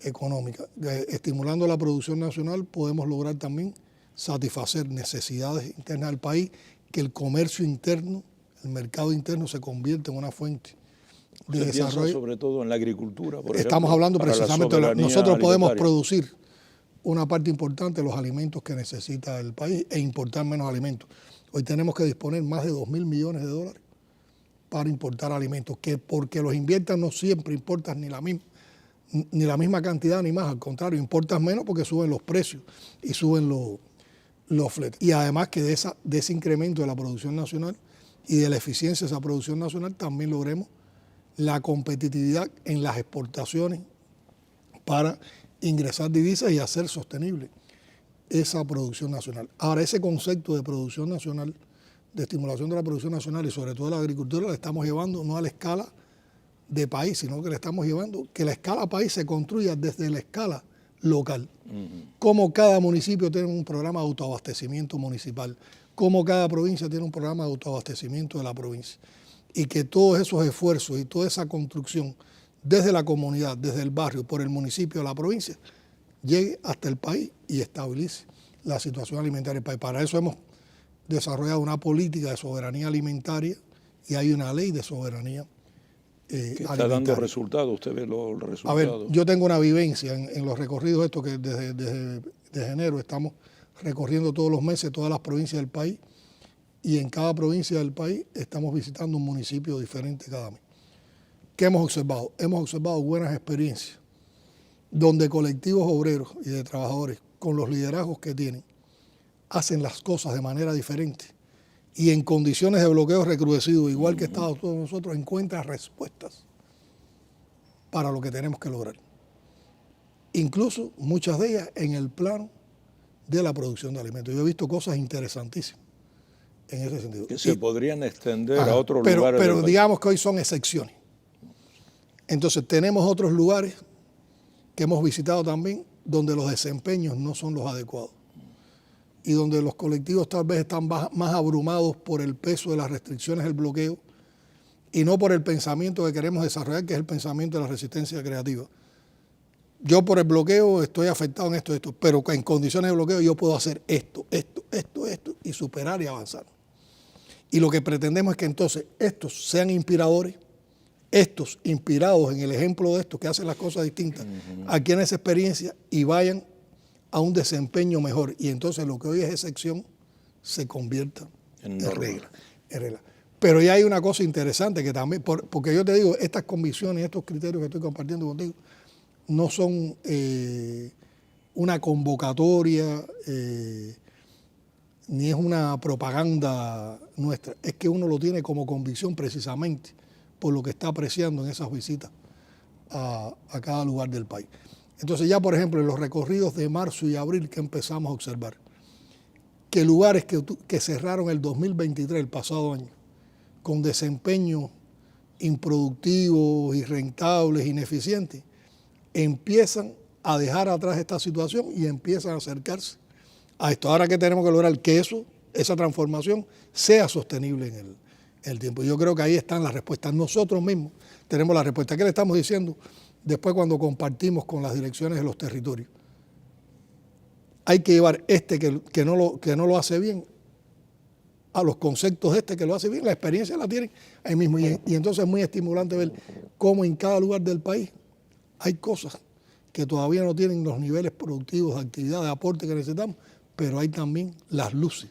económica. Estimulando la producción nacional podemos lograr también satisfacer necesidades internas del país, que el comercio interno, el mercado interno se convierta en una fuente de desarrollo. Sobre todo en la agricultura, por Estamos ejemplo, hablando precisamente de nosotros podemos alimentaria. producir una parte importante de los alimentos que necesita el país e importar menos alimentos. Hoy tenemos que disponer más de 2.000 millones de dólares para importar alimentos, que porque los inviertan no siempre importas ni la misma cantidad ni más, al contrario, importas menos porque suben los precios y suben los fletes. Y además que de ese incremento de la producción nacional y de la eficiencia de esa producción nacional también logremos la competitividad en las exportaciones para ingresar divisas y hacer sostenible esa producción nacional. Ahora, ese concepto de producción nacional, de estimulación de la producción nacional y sobre todo de la agricultura, la estamos llevando no a la escala de país, sino que le estamos llevando que la escala país se construya desde la escala local. Como cada municipio tiene un programa de autoabastecimiento municipal, como cada provincia tiene un programa de autoabastecimiento de la provincia. Y que todos esos esfuerzos y toda esa construcción desde la comunidad, desde el barrio, por el municipio, la provincia, llegue hasta el país y estabilice la situación alimentaria del país. Para eso hemos desarrollado una política de soberanía alimentaria y hay una ley de soberanía que está dando resultados. Usted ve los resultados. A ver, yo tengo una vivencia en los recorridos estos que desde enero estamos recorriendo todos los meses todas las provincias del país y en cada provincia del país estamos visitando un municipio diferente cada mes. ¿Qué hemos observado? Hemos observado buenas experiencias donde colectivos obreros y de trabajadores con los liderazgos que tienen hacen las cosas de manera diferente y en condiciones de bloqueo recrudecido, igual que Estados todos nosotros, encuentran respuestas para lo que tenemos que lograr. Incluso muchas de ellas en el plano de la producción de alimentos. Yo he visto cosas interesantísimas en ese sentido. Que se podrían extender a otros lugares del Pero país. digamos que hoy son excepciones. Entonces tenemos otros lugares que hemos visitado también donde los desempeños no son los adecuados y donde los colectivos tal vez están más abrumados por el peso de las restricciones del bloqueo y no por el pensamiento que queremos desarrollar, que es el pensamiento de la resistencia creativa. Yo por el bloqueo estoy afectado en esto, pero en condiciones de bloqueo yo puedo hacer esto y superar y avanzar. Y lo que pretendemos es que entonces estos sean inspiradores, estos inspirados en el ejemplo de estos que hacen las cosas distintas, adquieren esa experiencia y vayan a un desempeño mejor. Y entonces lo que hoy es excepción se convierta en regla. Pero ya hay una cosa interesante que también, porque yo te digo, estas convicciones, estos criterios que estoy compartiendo contigo, no son una convocatoria, ni es una propaganda nuestra, es que uno lo tiene como convicción precisamente por lo que está apreciando en esas visitas a cada lugar del país. Entonces ya, por ejemplo, en los recorridos de marzo y abril que empezamos a observar, que lugares que cerraron el 2023, el pasado año, con desempeño improductivos, irrentables, ineficientes, empiezan a dejar atrás esta situación y empiezan a acercarse a esto. Ahora que tenemos que lograr que esa transformación sea sostenible en el tiempo. Yo creo que ahí están las respuestas. Nosotros mismos tenemos la respuesta. ¿Qué le estamos diciendo después cuando compartimos con las direcciones de los territorios? Hay que llevar que no lo hace bien a los conceptos que lo hace bien. La experiencia la tienen ahí mismo. Y entonces es muy estimulante ver cómo en cada lugar del país hay cosas que todavía no tienen los niveles productivos de actividad, de aporte que necesitamos, pero hay también las luces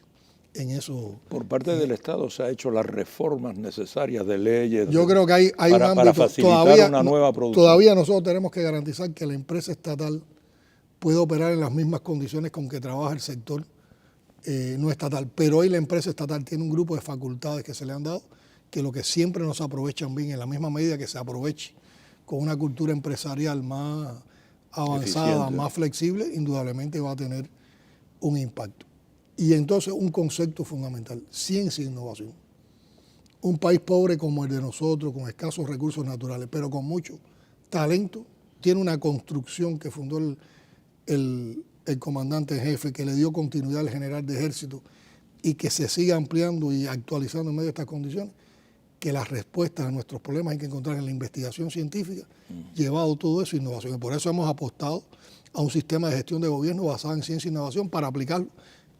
en eso. Por parte del Estado se han hecho las reformas necesarias de leyes. Yo creo que hay un ámbito para facilitar una nueva producción. Todavía nosotros tenemos que garantizar que la empresa estatal pueda operar en las mismas condiciones con que trabaja el sector no estatal. Pero hoy la empresa estatal tiene un grupo de facultades que se le han dado que lo que siempre nos aprovechan bien, en la misma medida que se aproveche con una cultura empresarial más avanzada, eficiente, más flexible, indudablemente va a tener un impacto. Y entonces un concepto fundamental, ciencia e innovación. Un país pobre como el de nosotros, con escasos recursos naturales, pero con mucho talento, tiene una construcción que fundó el comandante en jefe, que le dio continuidad al general de ejército y que se sigue ampliando y actualizando en medio de estas condiciones, que las respuestas a nuestros problemas hay que encontrar en la investigación científica, llevado todo eso a innovación. Y por eso hemos apostado a un sistema de gestión de gobierno basado en ciencia e innovación para aplicarlo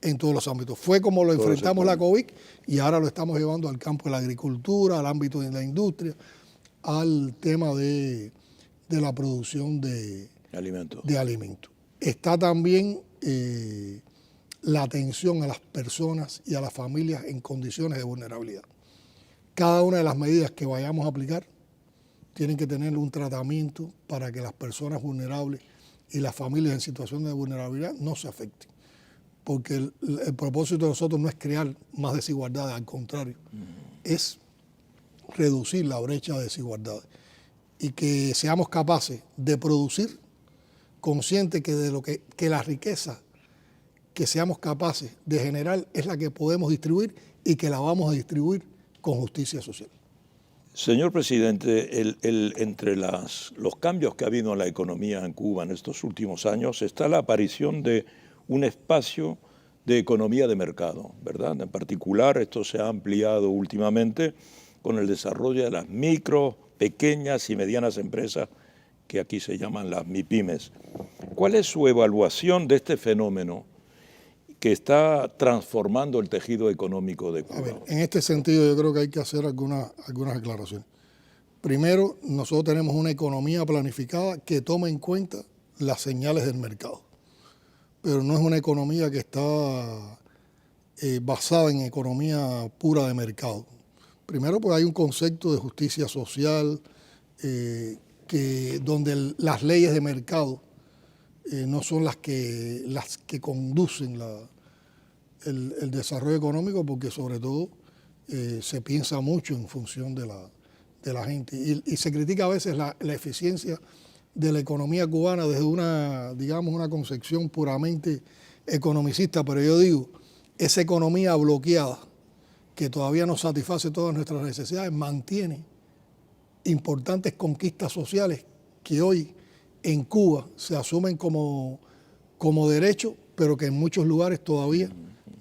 en todos los ámbitos. Fue como lo enfrentamos la COVID y ahora lo estamos llevando al campo de la agricultura, al ámbito de la industria, al tema de la producción de alimentos. Está también la atención a las personas y a las familias en condiciones de vulnerabilidad. Cada una de las medidas que vayamos a aplicar tienen que tener un tratamiento para que las personas vulnerables y las familias en situación de vulnerabilidad no se afecten. Porque el propósito de nosotros no es crear más desigualdades, al contrario, es reducir la brecha de desigualdades y que seamos capaces de producir, conscientes que la riqueza que seamos capaces de generar es la que podemos distribuir y que la vamos a distribuir con justicia social. Señor presidente, entre los cambios que ha habido en la economía en Cuba en estos últimos años está la aparición de un espacio de economía de mercado, ¿verdad? En particular, esto se ha ampliado últimamente con el desarrollo de las micro, pequeñas y medianas empresas que aquí se llaman las MIPYMES. ¿Cuál es su evaluación de este fenómeno que está transformando el tejido económico de Cuba? A ver, en este sentido yo creo que hay que hacer algunas aclaraciones. Primero, nosotros tenemos una economía planificada que toma en cuenta las señales del mercado, pero no es una economía que está basada en economía pura de mercado. Primero, pues hay un concepto de justicia social donde las leyes de mercado no son las que conducen el desarrollo económico, porque sobre todo se piensa mucho en función de la gente y se critica a veces la eficiencia de la economía cubana desde una concepción puramente economicista, pero yo digo, esa economía bloqueada que todavía no satisface todas nuestras necesidades mantiene importantes conquistas sociales que hoy en Cuba se asumen como derecho, pero que en muchos lugares todavía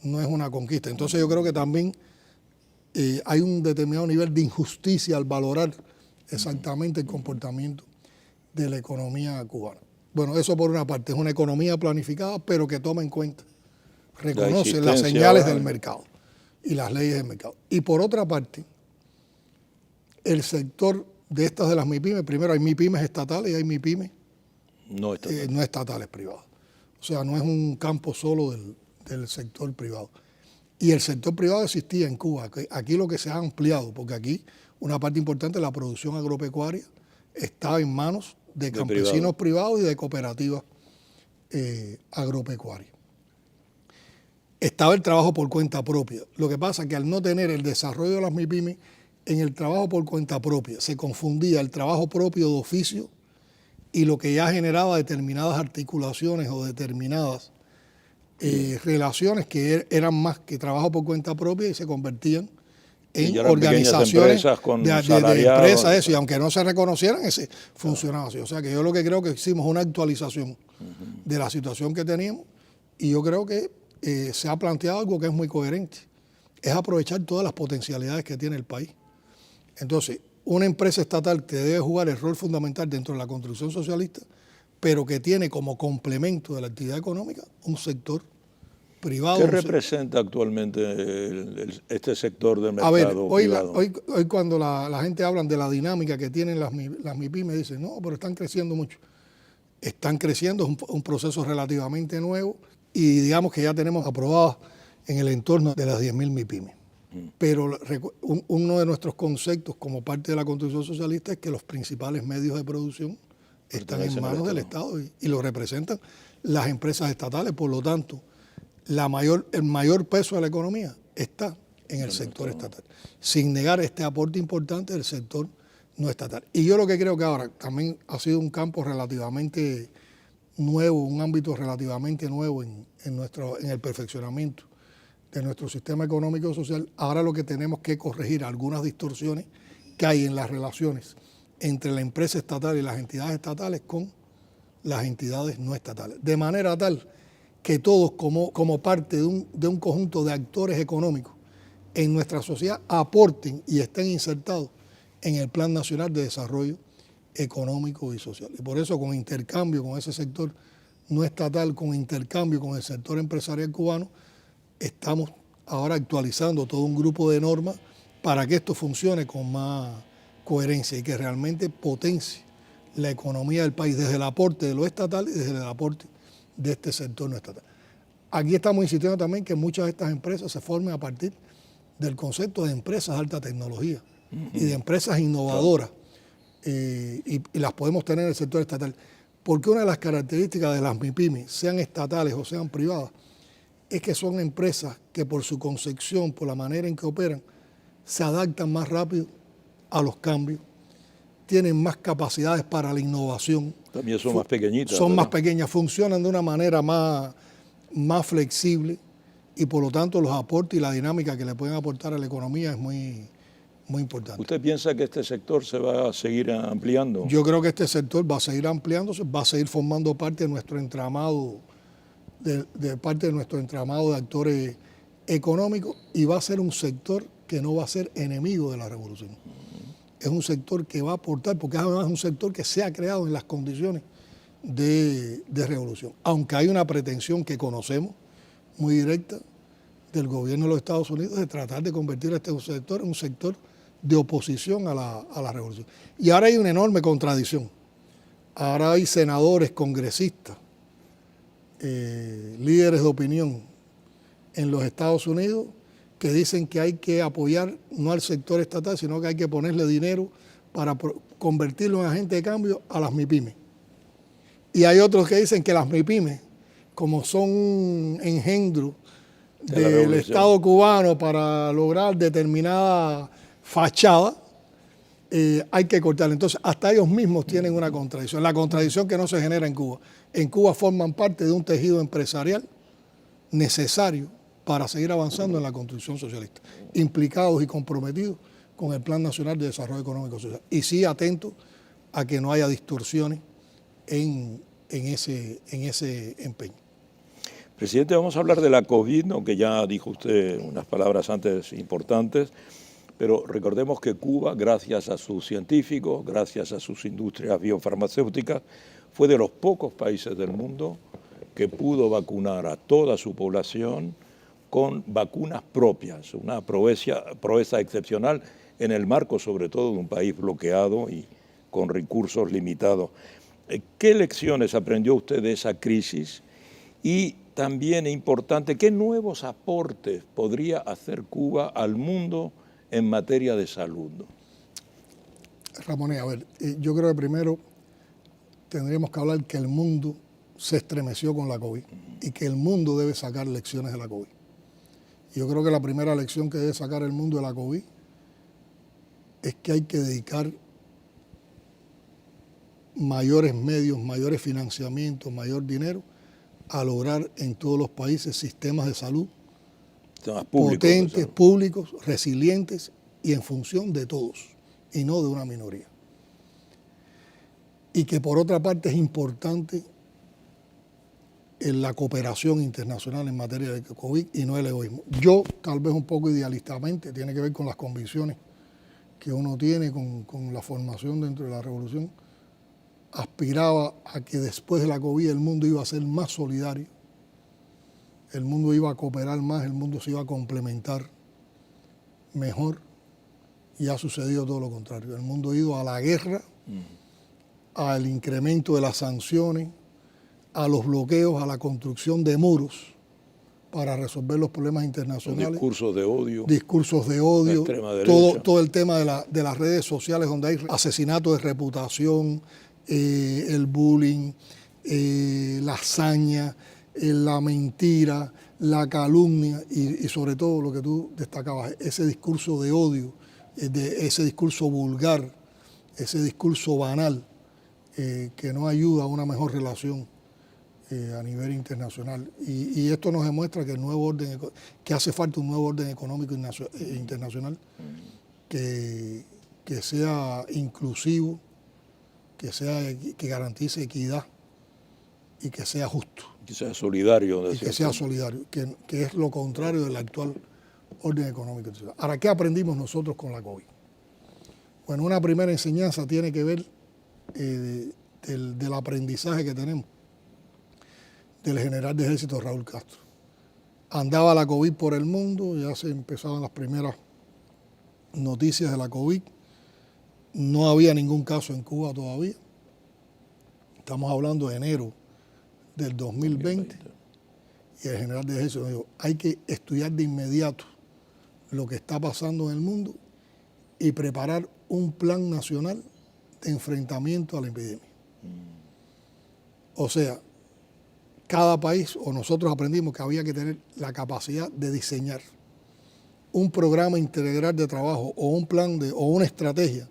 no es una conquista. Entonces yo creo que también hay un determinado nivel de injusticia al valorar exactamente el comportamiento de la economía cubana. Bueno, eso por una parte, es una economía planificada, pero que toma en cuenta, reconoce las señales del mercado y las leyes del mercado. Y por otra parte, el sector de las MIPYMES, primero hay MIPYMES estatales y hay MIPYMES no estatales privadas. O sea, no es un campo solo del sector privado. Y el sector privado existía en Cuba. Aquí lo que se ha ampliado, porque aquí una parte importante de la producción agropecuaria está en manos de campesinos privados y de cooperativas agropecuarias. Estaba el trabajo por cuenta propia. Lo que pasa es que al no tener el desarrollo de las MIPYMES, en el trabajo por cuenta propia se confundía el trabajo propio de oficio y lo que ya generaba determinadas articulaciones o determinadas relaciones que eran más que trabajo por cuenta propia y se convertían en organizaciones de empresas, eso, y aunque no se reconocieran, ese funcionaba así. O sea que yo lo que creo que hicimos una actualización de la situación que teníamos y yo creo que se ha planteado algo que es muy coherente, es aprovechar todas las potencialidades que tiene el país. Entonces, una empresa estatal que debe jugar el rol fundamental dentro de la construcción socialista, pero que tiene como complemento de la actividad económica un sector privado. ¿Qué representa actualmente este sector del mercado privado? Hoy cuando la gente habla de la dinámica que tienen las MIPYMES, dicen, no, pero están creciendo mucho. Están creciendo, es un proceso relativamente nuevo y digamos que ya tenemos aprobadas en el entorno de las 10.000 MIPYMES. Pero uno de nuestros conceptos como parte de la construcción socialista es que los principales medios de producción están en manos del Estado y lo representan las empresas estatales. Por lo tanto, el mayor peso de la economía está en el sector estatal, sin negar este aporte importante del sector no estatal. Y yo lo que creo que ahora también ha sido un campo relativamente nuevo, un ámbito relativamente nuevo en el perfeccionamiento de nuestro sistema económico y social. Ahora lo que tenemos que corregir algunas distorsiones que hay en las relaciones entre la empresa estatal y las entidades estatales con las entidades no estatales. De manera tal que todos como parte de un conjunto de actores económicos en nuestra sociedad aporten y estén insertados en el Plan Nacional de Desarrollo Económico y Social. Y por eso con intercambio con ese sector no estatal, con intercambio con el sector empresarial cubano, estamos ahora actualizando todo un grupo de normas para que esto funcione con más coherencia y que realmente potencie la economía del país desde el aporte de lo estatal y desde el aporte de este sector no estatal. aquí estamos insistiendo también que muchas de estas empresas se formen a partir del concepto de empresas de alta tecnología y de empresas innovadoras, y las podemos tener en el sector estatal. Porque una de las características de las MIPYME, sean estatales o sean privadas, es que son empresas que por su concepción, por la manera en que operan, se adaptan más rápido a los cambios, tienen más capacidades para la innovación. También son más pequeñitas. Son ¿verdad? más pequeñas, funcionan de una manera más flexible y por lo tanto los aportes y la dinámica que le pueden aportar a la economía es muy importante. ¿Usted piensa que este sector se va a seguir ampliando? Yo creo que este sector va a seguir ampliándose, va a seguir formando parte de nuestro entramado, de parte de nuestro entramado de actores económicos, y va a ser un sector que no va a ser enemigo de la revolución. Es un sector que va a aportar, porque además es un sector que se ha creado en las condiciones de revolución. Aunque hay una pretensión que conocemos muy directa del gobierno de los Estados Unidos de tratar de convertir a este sector en un sector de oposición a la revolución. Y ahora hay una enorme contradicción. Ahora hay senadores, congresistas, líderes de opinión en los Estados Unidos que dicen que hay que apoyar no al sector estatal, sino que hay que ponerle dinero para convertirlo en agente de cambio a las MIPYME. Y hay otros que dicen que las MIPYME, como son un engendro del Estado cubano para lograr determinada fachada, hay que cortarla. Entonces, hasta ellos mismos tienen una contradicción. La contradicción que no se genera en Cuba. En Cuba forman parte de un tejido empresarial necesario para seguir avanzando en la construcción socialista, implicados y comprometidos con el Plan Nacional de Desarrollo Económico y Social. Y sí atentos a que no haya distorsiones en ese empeño. Presidente, vamos a hablar de la COVID, ¿no? Que ya dijo usted unas palabras antes importantes, pero recordemos que Cuba, gracias a sus científicos, gracias a sus industrias biofarmacéuticas, fue de los pocos países del mundo que pudo vacunar a toda su población con vacunas propias, una proeza excepcional en el marco sobre todo de un país bloqueado y con recursos limitados. ¿Qué lecciones aprendió usted de esa crisis? Y también es importante, ¿qué nuevos aportes podría hacer Cuba al mundo en materia de salud? Ramón, a ver, yo creo que primero tendríamos que hablar que el mundo se estremeció con la COVID y que el mundo debe sacar lecciones de la COVID. Yo creo que la primera lección que debe sacar el mundo de la COVID es que hay que dedicar mayores medios, mayores financiamientos, mayor dinero a lograr en todos los países sistemas de salud potentes, públicos, resilientes y en función de todos y no de una minoría. Y que por otra parte es importante en la cooperación internacional en materia de COVID y no el egoísmo. Yo, tal vez un poco idealistamente, tiene que ver con las convicciones que uno tiene con la formación dentro de la revolución, aspiraba a que después de la COVID el mundo iba a ser más solidario, el mundo iba a cooperar más, el mundo se iba a complementar mejor, y ha sucedido todo lo contrario. El mundo ha ido a la guerra, al incremento de las sanciones, a los bloqueos, a la construcción de muros para resolver los problemas internacionales. Discursos de odio. Discursos de odio. Todo el tema de las redes sociales donde hay asesinatos de reputación, el bullying, la hazaña, la mentira, la calumnia y sobre todo lo que tú destacabas, ese discurso de odio, ese discurso vulgar, ese discurso banal que no ayuda a una mejor relación a nivel internacional. Y esto nos demuestra que el nuevo orden, que hace falta un nuevo orden económico internacional que sea inclusivo, que garantice equidad y que sea justo. Que sea solidario. Y que sea solidario, que es lo contrario del actual orden económico internacional. Ahora, ¿qué aprendimos nosotros con la COVID? Bueno, una primera enseñanza tiene que ver del aprendizaje que tenemos del general de ejército Raúl Castro. Andaba la COVID por el mundo, ya se empezaban las primeras noticias de la COVID. No había ningún caso en Cuba todavía. Estamos hablando de enero del 2020. y el general de ejército dijo, hay que estudiar de inmediato lo que está pasando en el mundo y preparar un plan nacional de enfrentamiento a la epidemia. O sea, cada país, o nosotros aprendimos que había que tener la capacidad de diseñar un programa integral de trabajo o un plan o una estrategia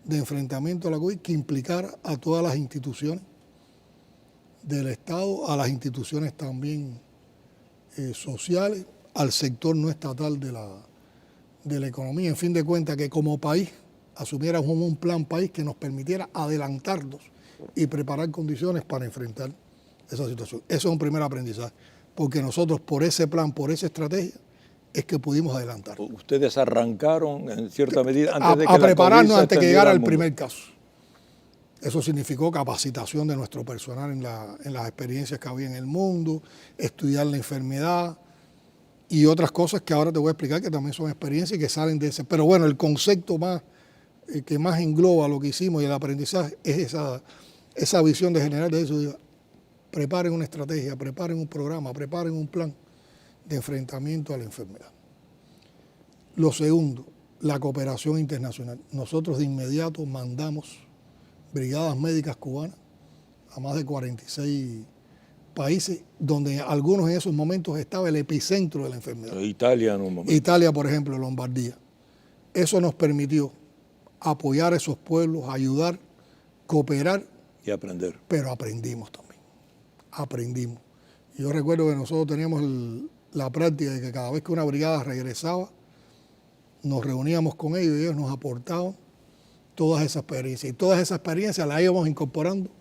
de enfrentamiento a la COVID que implicara a todas las instituciones del Estado, a las instituciones también sociales, al sector no estatal de la economía. En fin de cuentas, que como país asumiéramos un plan país que nos permitiera adelantarnos y preparar condiciones para enfrentar esa situación. Eso es un primer aprendizaje, porque nosotros por ese plan, por esa estrategia, es que pudimos adelantar. Ustedes arrancaron en cierta medida antes de que a prepararnos la antes que llegara el mundo. primer caso. Eso significó capacitación de nuestro personal en las experiencias que había en el mundo, estudiar la enfermedad y otras cosas que ahora te voy a explicar que también son experiencias y que salen de ese. Pero bueno, el concepto que más engloba lo que hicimos y el aprendizaje es esa visión de general de eso. Preparen una estrategia, preparen un programa, preparen un plan de enfrentamiento a la enfermedad. Lo segundo, la cooperación internacional. Nosotros de inmediato mandamos brigadas médicas cubanas a más de 46 países, donde algunos en esos momentos estaba el epicentro de la enfermedad. Italia en un momento. Italia, por ejemplo, Lombardía. Eso nos permitió apoyar a esos pueblos, ayudar, cooperar. Y aprender. Pero aprendimos también. Aprendimos. Yo recuerdo que nosotros teníamos la práctica de que cada vez que una brigada regresaba, nos reuníamos con ellos y ellos nos aportaban todas esas experiencias. Y todas esas experiencias las íbamos incorporando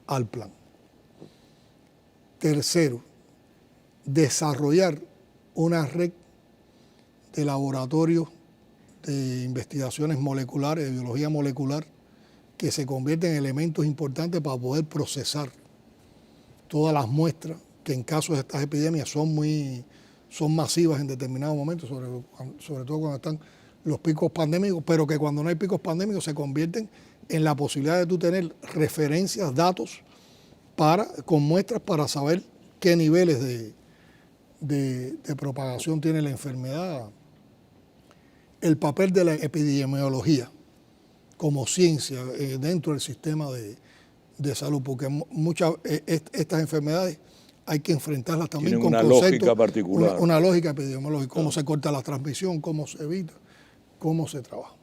al plan. Tercero, desarrollar una red de laboratorios de investigaciones moleculares, de biología molecular, que se convierten en elementos importantes para poder procesar todas las muestras que en casos de estas epidemias son masivas en determinados momentos, sobre todo cuando están los picos pandémicos, pero que cuando no hay picos pandémicos se convierten en la posibilidad de tú tener referencias, datos con muestras para saber qué niveles de propagación tiene la enfermedad. El papel de la epidemiología como ciencia dentro del sistema de salud, porque muchas estas enfermedades hay que enfrentarlas también tienen con una conceptos, lógica particular. Una lógica epidemiológica, cómo se corta la transmisión, cómo se evita, cómo se trabaja.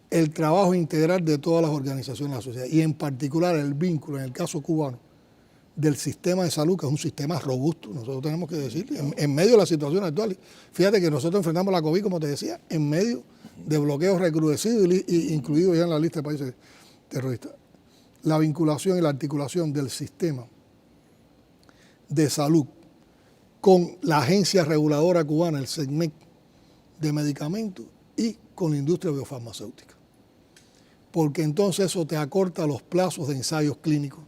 El trabajo integral de todas las organizaciones de la sociedad y en particular el vínculo, en el caso cubano, del sistema de salud, que es un sistema robusto, nosotros tenemos que decir, en medio de la situación actual. Fíjate que nosotros enfrentamos la COVID, como te decía, en medio de bloqueos recrudecidos y incluidos ya en la lista de países terroristas. La vinculación y la articulación del sistema de salud con la agencia reguladora cubana, el SEGMEC de medicamentos y con la industria biofarmacéutica. Porque entonces eso te acorta los plazos de ensayos clínicos,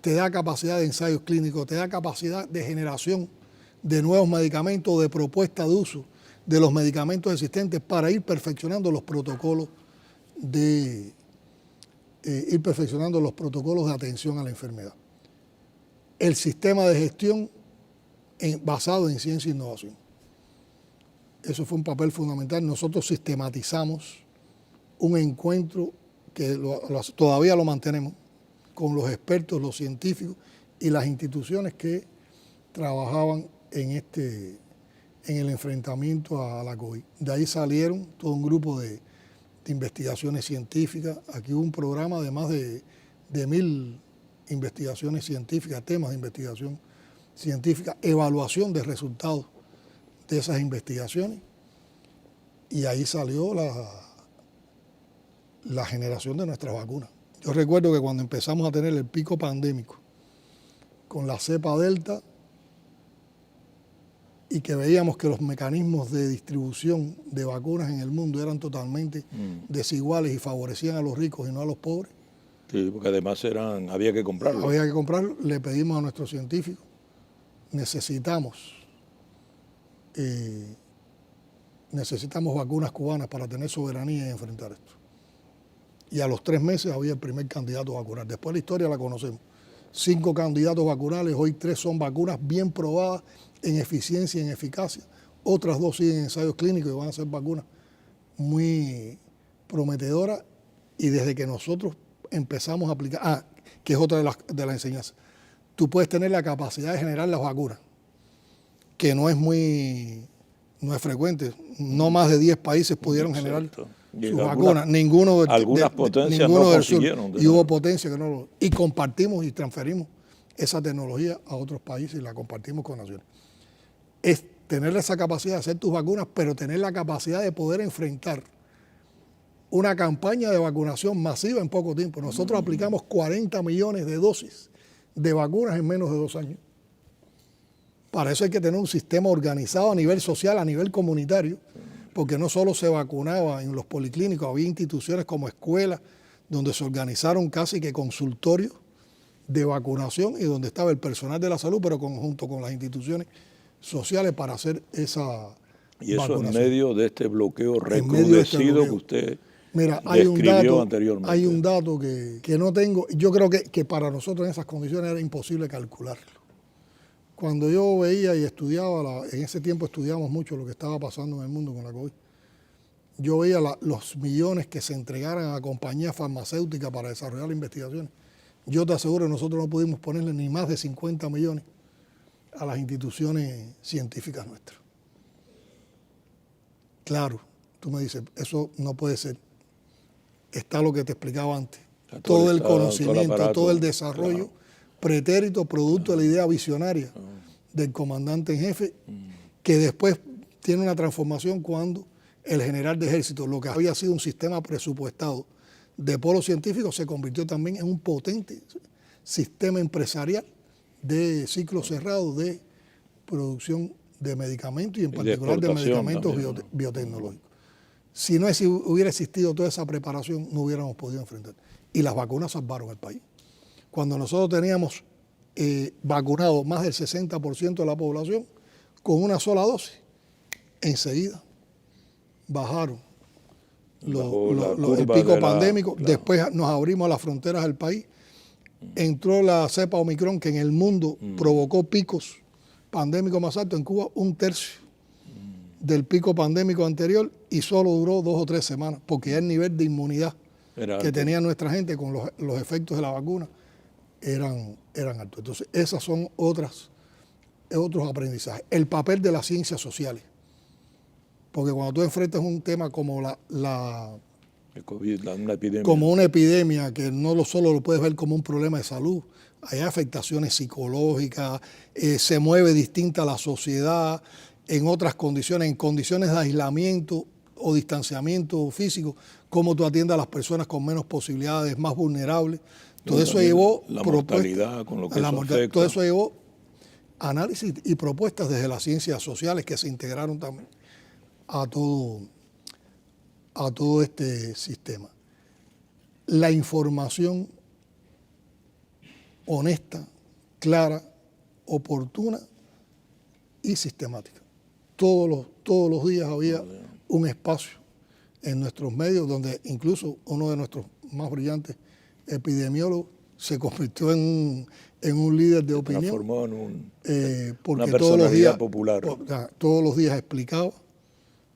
te da capacidad de ensayos clínicos, te da capacidad de generación de nuevos medicamentos, de propuesta de uso de los medicamentos existentes para ir perfeccionando los protocolos de atención a la enfermedad. El sistema de gestión basado en ciencia e innovación. Eso fue un papel fundamental. Nosotros sistematizamos un encuentro que todavía lo mantenemos con los expertos, los científicos y las instituciones que trabajaban en el enfrentamiento a la COVID. De ahí salieron todo un grupo de investigaciones científicas. Aquí hubo un programa de más de 1.000 investigaciones científicas, temas de investigación científica, evaluación de resultados de esas investigaciones, y ahí salió la generación de nuestras vacunas. Yo recuerdo que cuando empezamos a tener el pico pandémico con la cepa Delta y que veíamos que los mecanismos de distribución de vacunas en el mundo eran totalmente desiguales y favorecían a los ricos y no a los pobres. Sí, porque además había que comprarlo. Había que comprarlo. Le pedimos a nuestros científicos, necesitamos vacunas cubanas para tener soberanía y enfrentar esto. Y a los 3 meses había el primer candidato a vacunar. Después la historia la conocemos. 5 candidatos vacunales, hoy 3 son vacunas bien probadas en eficiencia y en eficacia. Otras 2 siguen en ensayos clínicos y van a ser vacunas muy prometedoras. Y desde que nosotros empezamos a aplicar, que es otra de las enseñanzas, tú puedes tener la capacidad de generar las vacunas, que no es frecuente. No más de 10 países pudieron generar sus vacunas. Algunas potencias no consiguieron. Y hubo potencias que no lo... Y compartimos y transferimos esa tecnología a otros países y la compartimos con naciones. Es tener esa capacidad de hacer tus vacunas, pero tener la capacidad de poder enfrentar una campaña de vacunación masiva en poco tiempo. Nosotros aplicamos 40 millones de dosis de vacunas en menos de 2 años. Para eso hay que tener un sistema organizado a nivel social, a nivel comunitario, porque no solo se vacunaba en los policlínicos, había instituciones como escuelas donde se organizaron casi que consultorios de vacunación y donde estaba el personal de la salud, pero junto con las instituciones sociales para hacer esa y eso vacunación. En medio de este bloqueo recrudecido que usted describió anteriormente. Hay un dato que no tengo, yo creo que para nosotros en esas condiciones era imposible calcularlo. Cuando yo veía y estudiaba, en ese tiempo estudiamos mucho lo que estaba pasando en el mundo con la COVID, yo veía los millones que se entregaran a compañías farmacéuticas para desarrollar investigaciones. Yo te aseguro que nosotros no pudimos ponerle ni más de 50 millones a las instituciones científicas nuestras. Claro, tú me dices, eso no puede ser. Está lo que te explicaba antes. Todo el conocimiento, todo el desarrollo pretérito, producto de la idea visionaria del comandante en jefe, que después tiene una transformación cuando el general de ejército, lo que había sido un sistema presupuestado de polo científico, se convirtió también en un potente sistema empresarial de ciclo cerrado de producción de medicamentos y en particular de medicamentos también, biotecnológicos. Si no hubiera existido toda esa preparación, no hubiéramos podido enfrentar. Y las vacunas salvaron al país. Cuando nosotros teníamos vacunado más del 60% de la población con una sola dosis, enseguida bajaron el pico pandémico. Después nos abrimos las fronteras del país. Entró la cepa Omicron, que en el mundo provocó picos pandémicos más altos. En Cuba, 1/3 del pico pandémico anterior, y solo duró 2 o 3 semanas, porque ya el nivel de inmunidad que tenía nuestra gente con los efectos de la vacuna eran altos. Entonces, esas son otros aprendizajes. El papel de las ciencias sociales. Porque cuando tú enfrentas un tema como el COVID, una epidemia. Como una epidemia, que no solo lo puedes ver como un problema de salud, hay afectaciones psicológicas, se mueve distinta la sociedad en otras condiciones, en condiciones de aislamiento o distanciamiento físico, cómo tú atiendes a las personas con menos posibilidades, más vulnerables. Todo eso llevó la mortalidad, con lo que eso afecta. Todo eso llevó análisis y propuestas desde las ciencias sociales que se integraron también a todo este sistema. La información honesta, clara, oportuna y sistemática. Todos los días había un espacio en nuestros medios donde incluso uno de nuestros más brillantes epidemiólogos se convirtió en un líder de opinión. Se transformó en porque una personalidad popular. Todos los días explicaba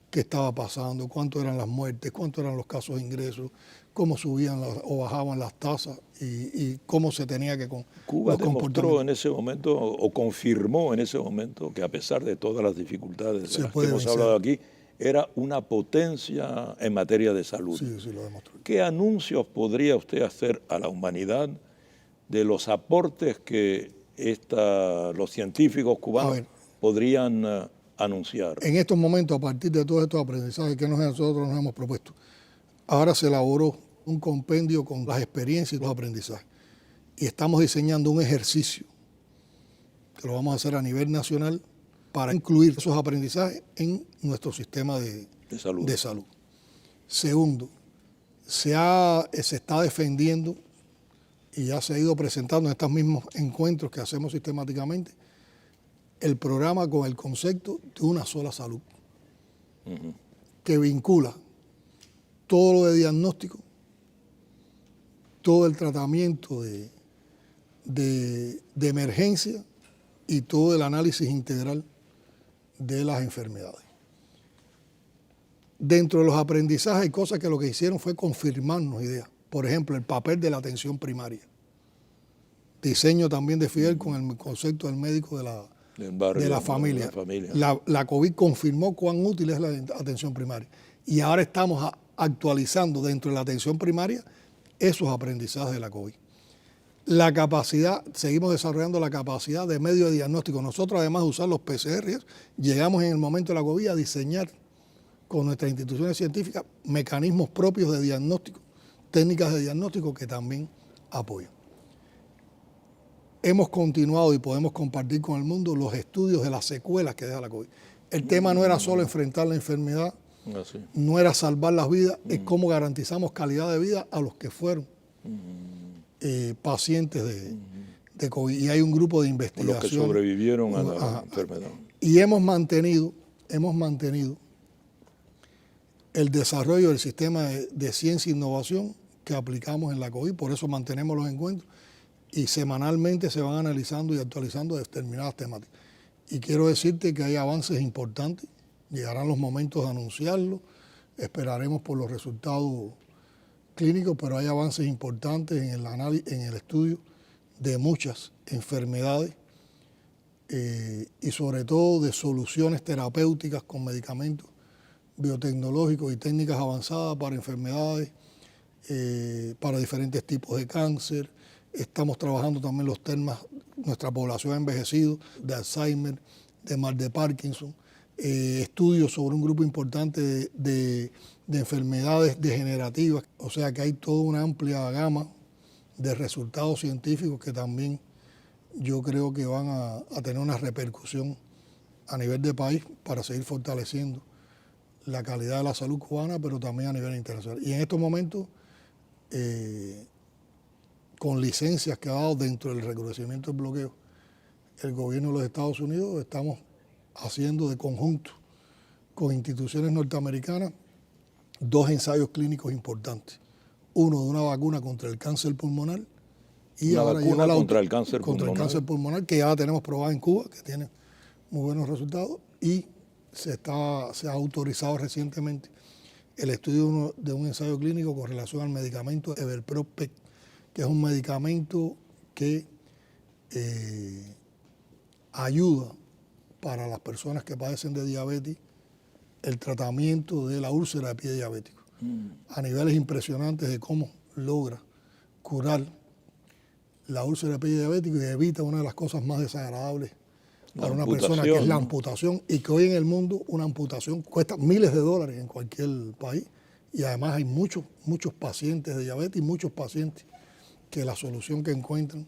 qué estaba pasando, cuánto eran las muertes, cuánto eran los casos de ingresos, cómo subían o bajaban las tasas y cómo se tenía que Cuba demostró en ese momento o confirmó en ese momento que a pesar de todas las dificultades de las que hemos hablado aquí, era una potencia en materia de salud. Sí, lo demostró. ¿Qué anuncios podría usted hacer a la humanidad de los aportes que los científicos cubanos podrían anunciar? En estos momentos, a partir de todos estos aprendizajes que nosotros nos hemos propuesto, ahora se elaboró un compendio con las experiencias y los aprendizajes. Y estamos diseñando un ejercicio que lo vamos a hacer a nivel nacional para incluir esos aprendizajes en nuestro sistema de salud. Segundo, se está defendiendo y ya se ha ido presentando en estos mismos encuentros que hacemos sistemáticamente el programa con el concepto de una sola salud, que vincula todo lo de diagnóstico, todo el tratamiento de emergencia y todo el análisis integral de las enfermedades. Dentro de los aprendizajes hay cosas que lo que hicieron fue confirmarnos ideas. Por ejemplo, el papel de la atención primaria. Diseño también de Fidel con el concepto del médico de la familia. La COVID confirmó cuán útil es la atención primaria. Y ahora estamos actualizando dentro de la atención primaria esos aprendizajes de la COVID. La capacidad, seguimos desarrollando la capacidad de medio de diagnóstico. Nosotros, además de usar los PCR, llegamos en el momento de la COVID a diseñar con nuestras instituciones científicas mecanismos propios de diagnóstico, técnicas de diagnóstico que también apoyan. Hemos continuado y podemos compartir con el mundo los estudios de las secuelas que deja la COVID. El tema no era solo enfrentar la enfermedad, no era salvar las vidas, es cómo garantizamos calidad de vida a los que fueron pacientes de COVID. Y hay un grupo de investigación. Los que sobrevivieron a la enfermedad. Y hemos mantenido el desarrollo del sistema de ciencia e innovación que aplicamos en la COVID, por eso mantenemos los encuentros y semanalmente se van analizando y actualizando determinadas temáticas. Y quiero decirte que hay avances importantes, llegarán los momentos de anunciarlo, esperaremos por los resultados clínicos, pero hay avances importantes en el análisis, en el estudio de muchas enfermedades y sobre todo de soluciones terapéuticas con medicamentos biotecnológicos y técnicas avanzadas para enfermedades, para diferentes tipos de cáncer. Estamos trabajando también los temas, nuestra población ha envejecido, de Alzheimer, de mal de Parkinson, estudios sobre un grupo importante de enfermedades degenerativas. O sea que hay toda una amplia gama de resultados científicos que también yo creo que van a tener una repercusión a nivel de país para seguir fortaleciendo la calidad de la salud cubana, pero también a nivel internacional. Y en estos momentos, con licencias que ha dado dentro del recrudecimiento del bloqueo, el gobierno de los Estados Unidos, estamos haciendo de conjunto con instituciones norteamericanas 2 ensayos clínicos importantes. Uno de una vacuna contra el cáncer pulmonar y una ahora vacuna contra el cáncer pulmonar, que ya la tenemos probada en Cuba, que tiene muy buenos resultados, y se ha autorizado recientemente el estudio de un ensayo clínico con relación al medicamento Everprospect, que es un medicamento que ayuda para las personas que padecen de diabetes el tratamiento de la úlcera de pie diabético a niveles impresionantes de cómo logra curar la úlcera de pie diabético y evita una de las cosas más desagradables para una persona, que es la amputación, y que hoy en el mundo una amputación cuesta miles de dólares en cualquier país, y además hay muchos pacientes de diabetes y muchos pacientes que la solución que encuentran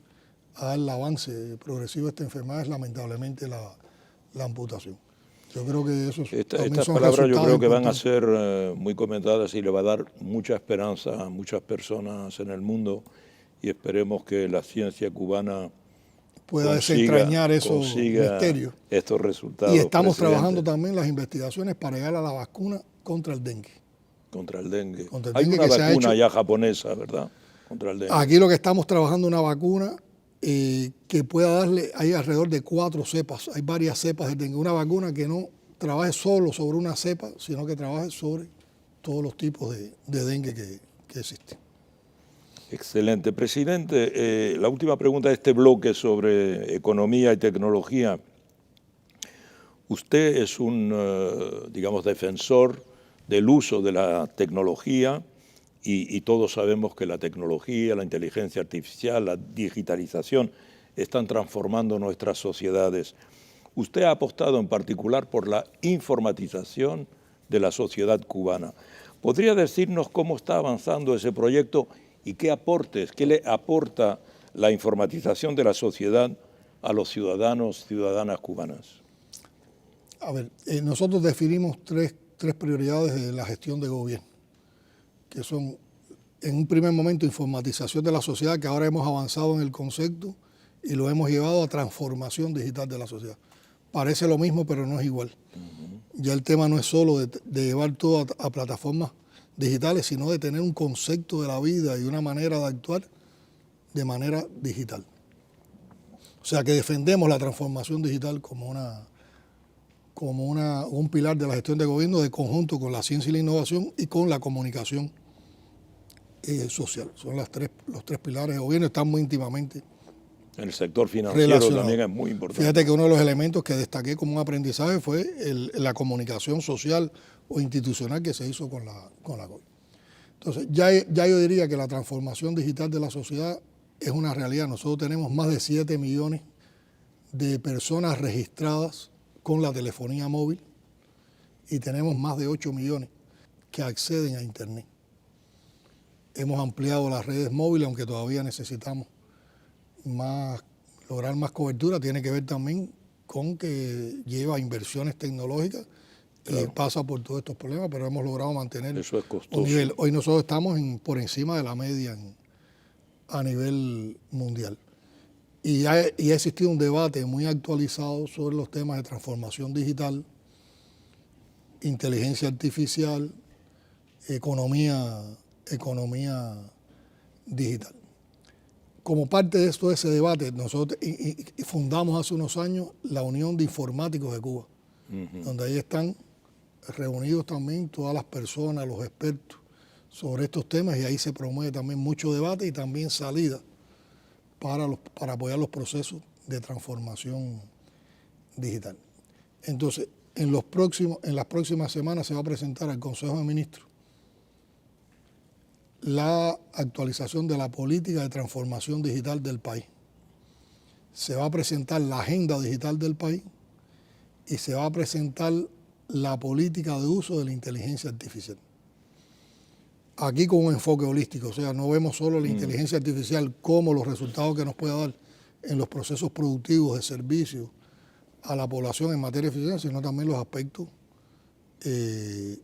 al avance progresivo de esta enfermedad es lamentablemente la amputación. Yo creo que eso estas palabras yo creo que van a ser muy comentadas y le va a dar mucha esperanza a muchas personas en el mundo, y esperemos que la ciencia cubana pueda desentrañar esos misterios. Estos resultados. Y estamos trabajando también las investigaciones para llegar a la vacuna contra el dengue. Contra el dengue. Hay una vacuna ya japonesa, ¿verdad? Contra el dengue. Aquí lo que estamos trabajando es una vacuna que pueda darle, hay alrededor de 4 cepas, hay varias cepas del dengue. Una vacuna que no trabaje solo sobre una cepa, sino que trabaje sobre todos los tipos de dengue que existen. Excelente. Presidente, la última pregunta de este bloque sobre economía y tecnología. Usted es un, digamos, defensor del uso de la tecnología y todos sabemos que la tecnología, la inteligencia artificial, la digitalización están transformando nuestras sociedades. Usted ha apostado en particular por la informatización de la sociedad cubana. ¿Podría decirnos cómo está avanzando ese proyecto y qué aportes, qué le aporta la informatización de la sociedad a los ciudadanos, ciudadanas cubanas? A ver, nosotros definimos tres prioridades de la gestión de gobierno, que son, en un primer momento, informatización de la sociedad, que ahora hemos avanzado en el concepto y lo hemos llevado a transformación digital de la sociedad. Parece lo mismo, pero no es igual. Ya el tema no es solo de llevar todo a plataformas digitales, sino de tener un concepto de la vida y una manera de actuar de manera digital. O sea que defendemos la transformación digital como un pilar de la gestión de gobierno de conjunto con la ciencia y la innovación y con la comunicación social. Son los tres pilares de gobierno, están muy íntimamente el sector financiero también es muy importante. Fíjate que uno de los elementos que destaqué como un aprendizaje fue la comunicación social o institucional que se hizo con la COVID. Entonces, ya yo diría que la transformación digital de la sociedad es una realidad. Nosotros tenemos más de 7 millones de personas registradas con la telefonía móvil y tenemos más de 8 millones que acceden a Internet. Hemos ampliado las redes móviles, aunque todavía necesitamos lograr más cobertura. Tiene que ver también con que lleva inversiones tecnológicas y pasa por todos estos problemas, pero hemos logrado mantener eso es costoso. un nivel. Hoy nosotros estamos por encima de la media a nivel mundial. Y ha existido un debate muy actualizado sobre los temas de transformación digital, inteligencia artificial, economía digital. Como parte de ese debate, nosotros fundamos hace unos años la Unión de Informáticos de Cuba, donde ahí están reunidos también todas las personas, los expertos sobre estos temas, y ahí se promueve también mucho debate y también salida para apoyar los procesos de transformación digital. Entonces, en las próximas semanas se va a presentar al Consejo de Ministros la actualización de la política de transformación digital del país. Se va a presentar la agenda digital del país y se va a presentar la política de uso de la inteligencia artificial. Aquí con un enfoque holístico, o sea, no vemos solo la inteligencia artificial como los resultados que nos puede dar en los procesos productivos de servicio a la población en materia de eficiencia, sino también los aspectos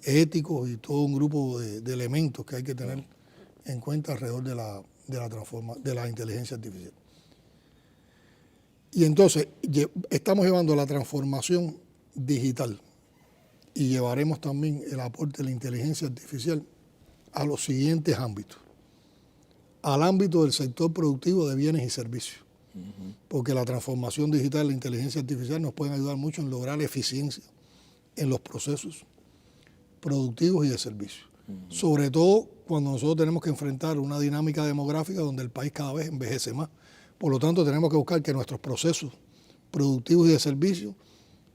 éticos y todo un grupo de elementos que hay que tener en cuenta alrededor de la inteligencia artificial. Y entonces estamos llevando la transformación digital y llevaremos también el aporte de la inteligencia artificial a los siguientes ámbitos. Al ámbito del sector productivo de bienes y servicios, porque la transformación digital y la inteligencia artificial nos pueden ayudar mucho en lograr eficiencia en los procesos productivos y de servicios. Sobre todo cuando nosotros tenemos que enfrentar una dinámica demográfica donde el país cada vez envejece más. Por lo tanto, tenemos que buscar que nuestros procesos productivos y de servicio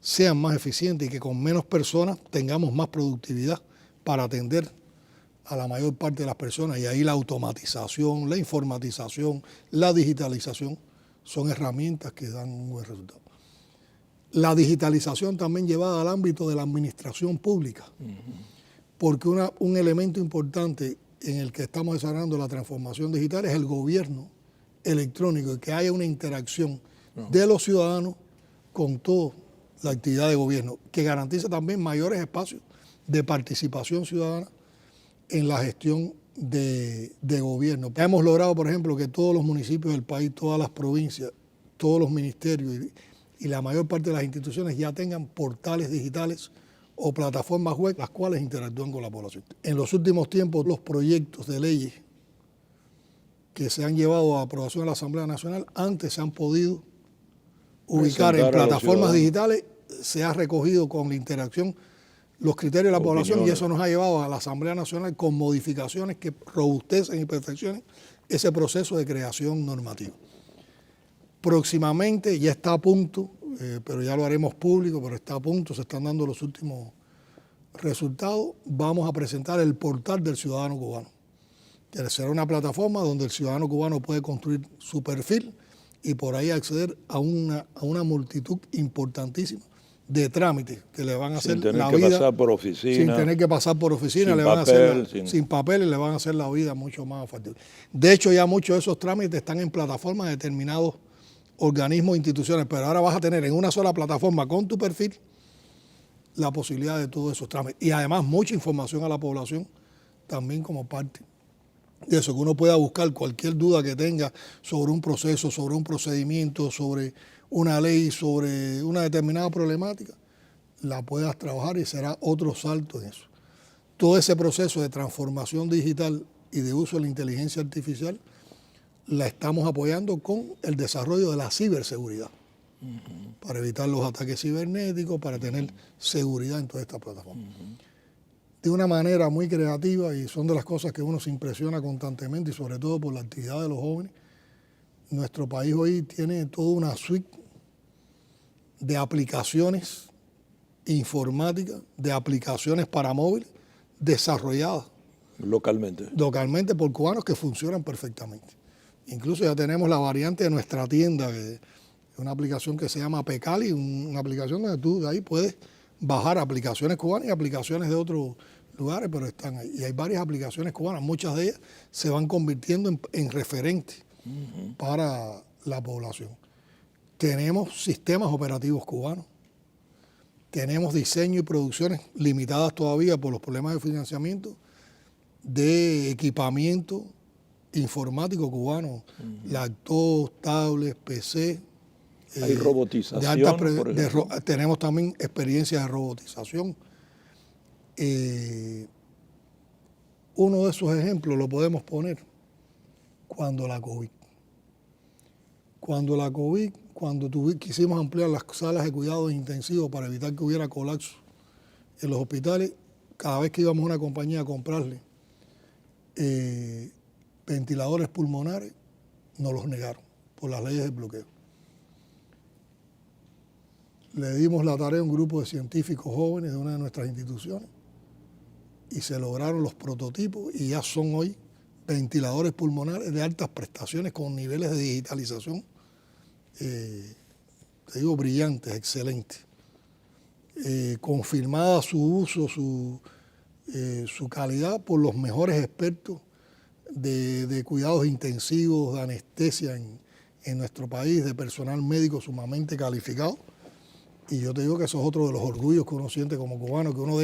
sean más eficientes y que con menos personas tengamos más productividad para atender a la mayor parte de las personas. Y ahí la automatización, la informatización, la digitalización son herramientas que dan un buen resultado. La digitalización también llevada al ámbito de la administración pública, porque un elemento importante en el que estamos desarrollando la transformación digital es el gobierno electrónico y que haya una interacción de los ciudadanos con toda la actividad de gobierno, que garantice también mayores espacios de participación ciudadana en la gestión de gobierno. Hemos logrado, por ejemplo, que todos los municipios del país, todas las provincias, todos los ministerios y la mayor parte de las instituciones ya tengan portales digitales o plataformas web las cuales interactúan con la población. En los últimos tiempos, los proyectos de leyes que se han llevado a aprobación de la Asamblea Nacional antes se han podido ubicar en plataformas digitales, se ha recogido con la interacción los criterios de la población y eso nos ha llevado a la Asamblea Nacional con modificaciones que robustecen y perfeccionen ese proceso de creación normativa. Próximamente, ya está a punto, pero ya lo haremos público, pero está a punto, se están dando los últimos resultados, vamos a presentar el portal del ciudadano cubano, que será una plataforma donde el ciudadano cubano puede construir su perfil y por ahí acceder a una multitud importantísima de trámites que le van a hacer la vida. Sin tener que pasar por oficina. Sin tener que pasar por oficina, le van a hacer sin papel y le van a hacer la vida mucho más fácil. De hecho, ya muchos de esos trámites están en plataformas de determinados organismos e instituciones, pero ahora vas a tener en una sola plataforma con tu perfil la posibilidad de todos esos trámites. Y además mucha información a la población también como parte de eso, que uno pueda buscar cualquier duda que tenga sobre un proceso, sobre un procedimiento, sobre una ley, sobre una determinada problemática, la puedas trabajar y será otro salto en eso. Todo ese proceso de transformación digital y de uso de la inteligencia artificial la estamos apoyando con el desarrollo de la ciberseguridad, para evitar los ataques cibernéticos, para tener seguridad en toda esta plataforma. De una manera muy creativa, y son de las cosas que uno se impresiona constantemente, y sobre todo por la actividad de los jóvenes, nuestro país hoy tiene toda una suite de aplicaciones informáticas, de aplicaciones para móviles, desarrolladas localmente por cubanos que funcionan perfectamente. Incluso ya tenemos la variante de nuestra tienda, que es una aplicación que se llama Pecali, una aplicación donde tú de ahí puedes bajar aplicaciones cubanas y aplicaciones de otros lugares, pero están ahí. Y hay varias aplicaciones cubanas, muchas de ellas se van convirtiendo en referentes para la población. Tenemos sistemas operativos cubanos, tenemos diseño y producciones limitadas todavía por los problemas de financiamiento de equipamiento informático cubano, laptops, tablets, PC. Hay robotización, tenemos también experiencias de robotización. Uno de esos ejemplos lo podemos poner cuando la COVID. Cuando quisimos ampliar las salas de cuidados intensivos para evitar que hubiera colapso en los hospitales, cada vez que íbamos a una compañía a comprarle ventiladores pulmonares, nos los negaron por las leyes de bloqueo. Le dimos la tarea a un grupo de científicos jóvenes de una de nuestras instituciones y se lograron los prototipos y ya son hoy ventiladores pulmonares de altas prestaciones con niveles de digitalización, te digo, brillantes, excelentes. Confirmada su uso, su calidad por los mejores expertos de cuidados intensivos, de anestesia en nuestro país, de personal médico sumamente calificado. Y yo te digo que eso es otro de los orgullos que uno siente como cubano, que uno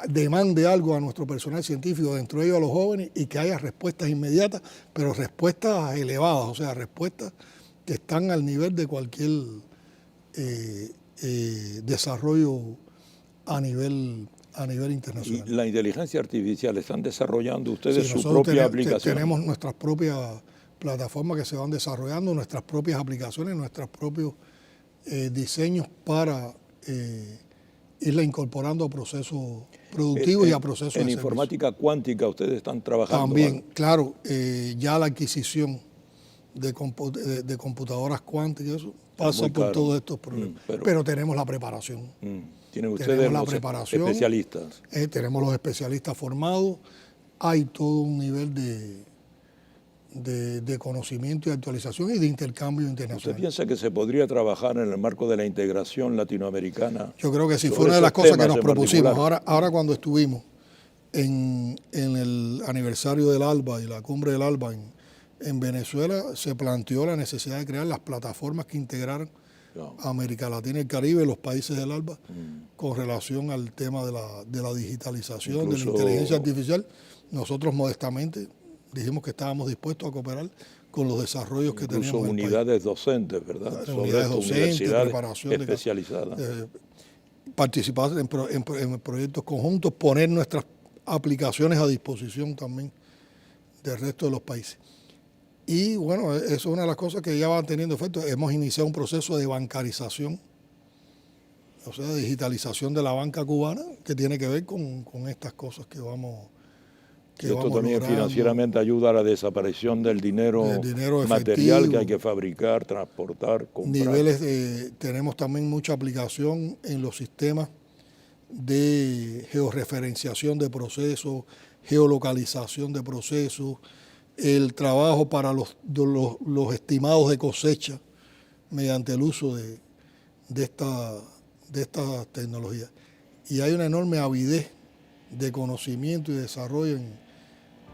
demande algo a nuestro personal científico, dentro de ellos a los jóvenes, y que haya respuestas inmediatas, pero respuestas elevadas, o sea, respuestas que están al nivel de cualquier desarrollo a nivel internacional. ¿Y la inteligencia artificial están desarrollando ustedes su propia aplicación? Tenemos nuestras propias plataformas que se van desarrollando, nuestras propias aplicaciones, nuestros propios diseños para irla incorporando a procesos productivos y a procesos de servicio. En informática cuántica ustedes están trabajando. También, claro, ya la adquisición de computadoras cuánticas, eso pasa por todos estos problemas. Pero tenemos la preparación. Tienen ustedes los especialistas. Tenemos los especialistas formados. Hay todo un nivel de conocimiento y actualización y de intercambio internacional. ¿Usted piensa que se podría trabajar en el marco de la integración latinoamericana? Yo creo que sí, fue una de las cosas que nos propusimos. Ahora cuando estuvimos en el aniversario del ALBA y la cumbre del ALBA en Venezuela, se planteó la necesidad de crear las plataformas que integraran a América Latina y el Caribe y los países del ALBA con relación al tema de la digitalización, incluso de la inteligencia artificial. Nosotros modestamente dijimos que estábamos dispuestos a cooperar con los desarrollos que teníamos en el país. Unidades docentes, ¿verdad? Unidades docentes, preparación especializada. Participar en proyectos conjuntos, poner nuestras aplicaciones a disposición también del resto de los países. Y bueno, eso es una de las cosas que ya van teniendo efecto. Hemos iniciado un proceso de bancarización, o sea, de digitalización de la banca cubana, que tiene que ver con estas cosas que vamos esto también logrando. Financieramente ayuda a la desaparición del dinero material efectivo, que hay que fabricar, transportar, comprar. Tenemos también mucha aplicación en los sistemas de georreferenciación de procesos, geolocalización de procesos, el trabajo para los estimados de cosecha mediante el uso de estas tecnologías. Y hay una enorme avidez de conocimiento y desarrollo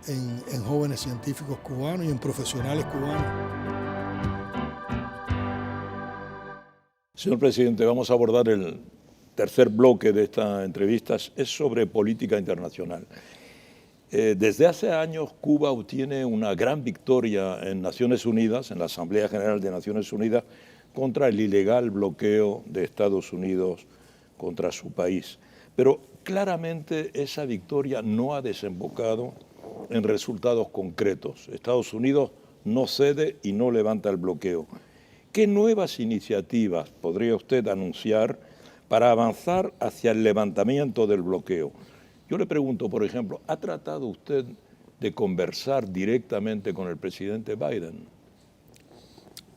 en jóvenes científicos cubanos y en profesionales cubanos. Señor presidente, vamos a abordar el tercer bloque de esta entrevista, es sobre política internacional. Desde hace años Cuba obtiene una gran victoria en Naciones Unidas, en la Asamblea General de Naciones Unidas, contra el ilegal bloqueo de Estados Unidos contra su país. Pero claramente esa victoria no ha desembocado en resultados concretos. Estados Unidos no cede y no levanta el bloqueo. ¿Qué nuevas iniciativas podría usted anunciar para avanzar hacia el levantamiento del bloqueo? Yo le pregunto, por ejemplo, ¿ha tratado usted de conversar directamente con el presidente Biden?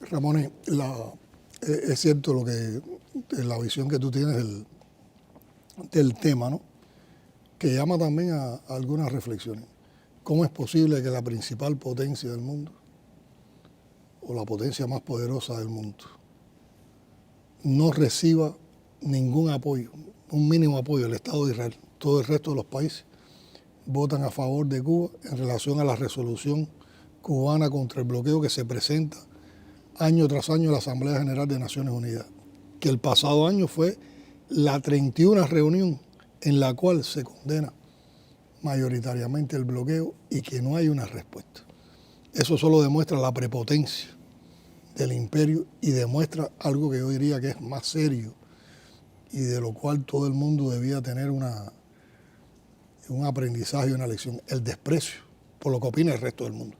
Ramón, es cierto la visión que tú tienes del tema, ¿no? Que llama también a algunas reflexiones. ¿Cómo es posible que la principal potencia del mundo, o la potencia más poderosa del mundo, no reciba ningún apoyo, un mínimo apoyo del Estado de Israel? Todo el resto de los países votan a favor de Cuba en relación a la resolución cubana contra el bloqueo que se presenta año tras año en la Asamblea General de Naciones Unidas, que el pasado año fue la 31ª reunión en la cual se condena mayoritariamente el bloqueo y que no hay una respuesta. Eso solo demuestra la prepotencia del imperio y demuestra algo que yo diría que es más serio y de lo cual todo el mundo debía tener un aprendizaje y una lección: el desprecio por lo que opina el resto del mundo.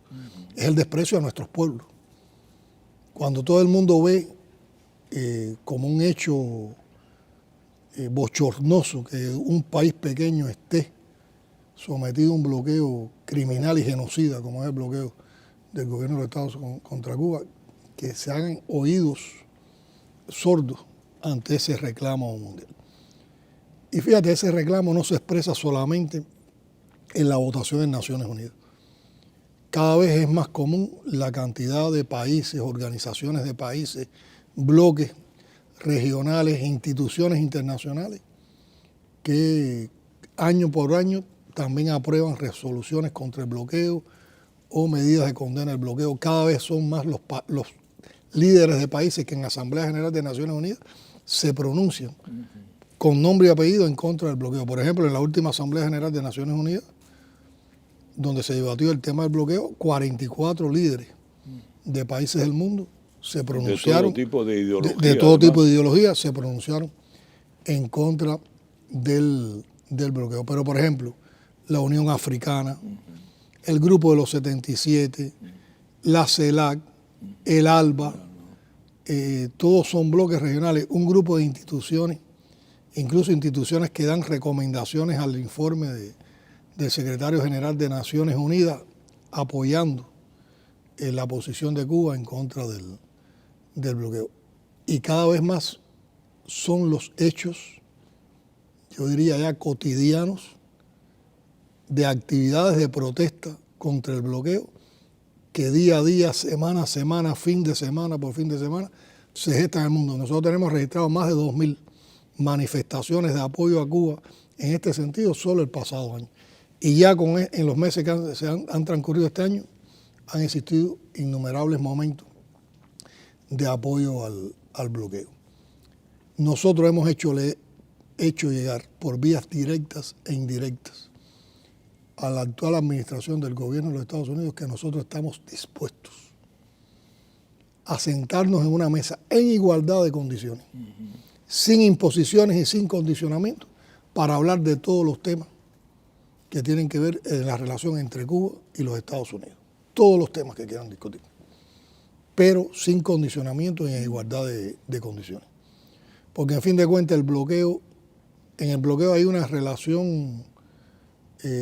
Es el desprecio a nuestros pueblos. Cuando todo el mundo ve como un hecho bochornoso que un país pequeño esté sometido a un bloqueo criminal y genocida, como es el bloqueo del gobierno de los Estados Unidos contra Cuba, que se hagan oídos sordos ante ese reclamo mundial. Y fíjate, ese reclamo no se expresa solamente en la votación en Naciones Unidas. Cada vez es más común la cantidad de países, organizaciones de países, bloques regionales, instituciones internacionales que año por año también aprueban resoluciones contra el bloqueo o medidas de condena del bloqueo. Cada vez son más los líderes de países que en la Asamblea General de Naciones Unidas se pronuncian con nombre y apellido en contra del bloqueo. Por ejemplo, en la última Asamblea General de Naciones Unidas, donde se debatió el tema del bloqueo, 44 líderes de países del mundo se pronunciaron. De todo tipo de ideología. De todo tipo de ideología se pronunciaron en contra del bloqueo. Pero, por ejemplo, la Unión Africana, el Grupo de los 77, la CELAC, el ALBA, todos son bloques regionales, un grupo de instituciones, incluso instituciones que dan recomendaciones al informe del secretario general de Naciones Unidas, apoyando la posición de Cuba en contra del bloqueo. Y cada vez más son los hechos, yo diría ya cotidianos, de actividades de protesta contra el bloqueo, que día a día, semana a semana, fin de semana por fin de semana, se gesta en el mundo. Nosotros tenemos registrado más de 2.000 manifestaciones de apoyo a Cuba en este sentido solo el pasado año. Y ya en los meses que han transcurrido este año, han existido innumerables momentos de apoyo al bloqueo. Nosotros hemos hecho llegar por vías directas e indirectas a la actual administración del gobierno de los Estados Unidos que nosotros estamos dispuestos a sentarnos en una mesa en igualdad de condiciones, sin imposiciones y sin condicionamientos, para hablar de todos los temas que tienen que ver en la relación entre Cuba y los Estados Unidos. Todos los temas que quieran discutir, pero sin condicionamientos y en igualdad de condiciones. Porque en fin de cuentas en el bloqueo hay una relación,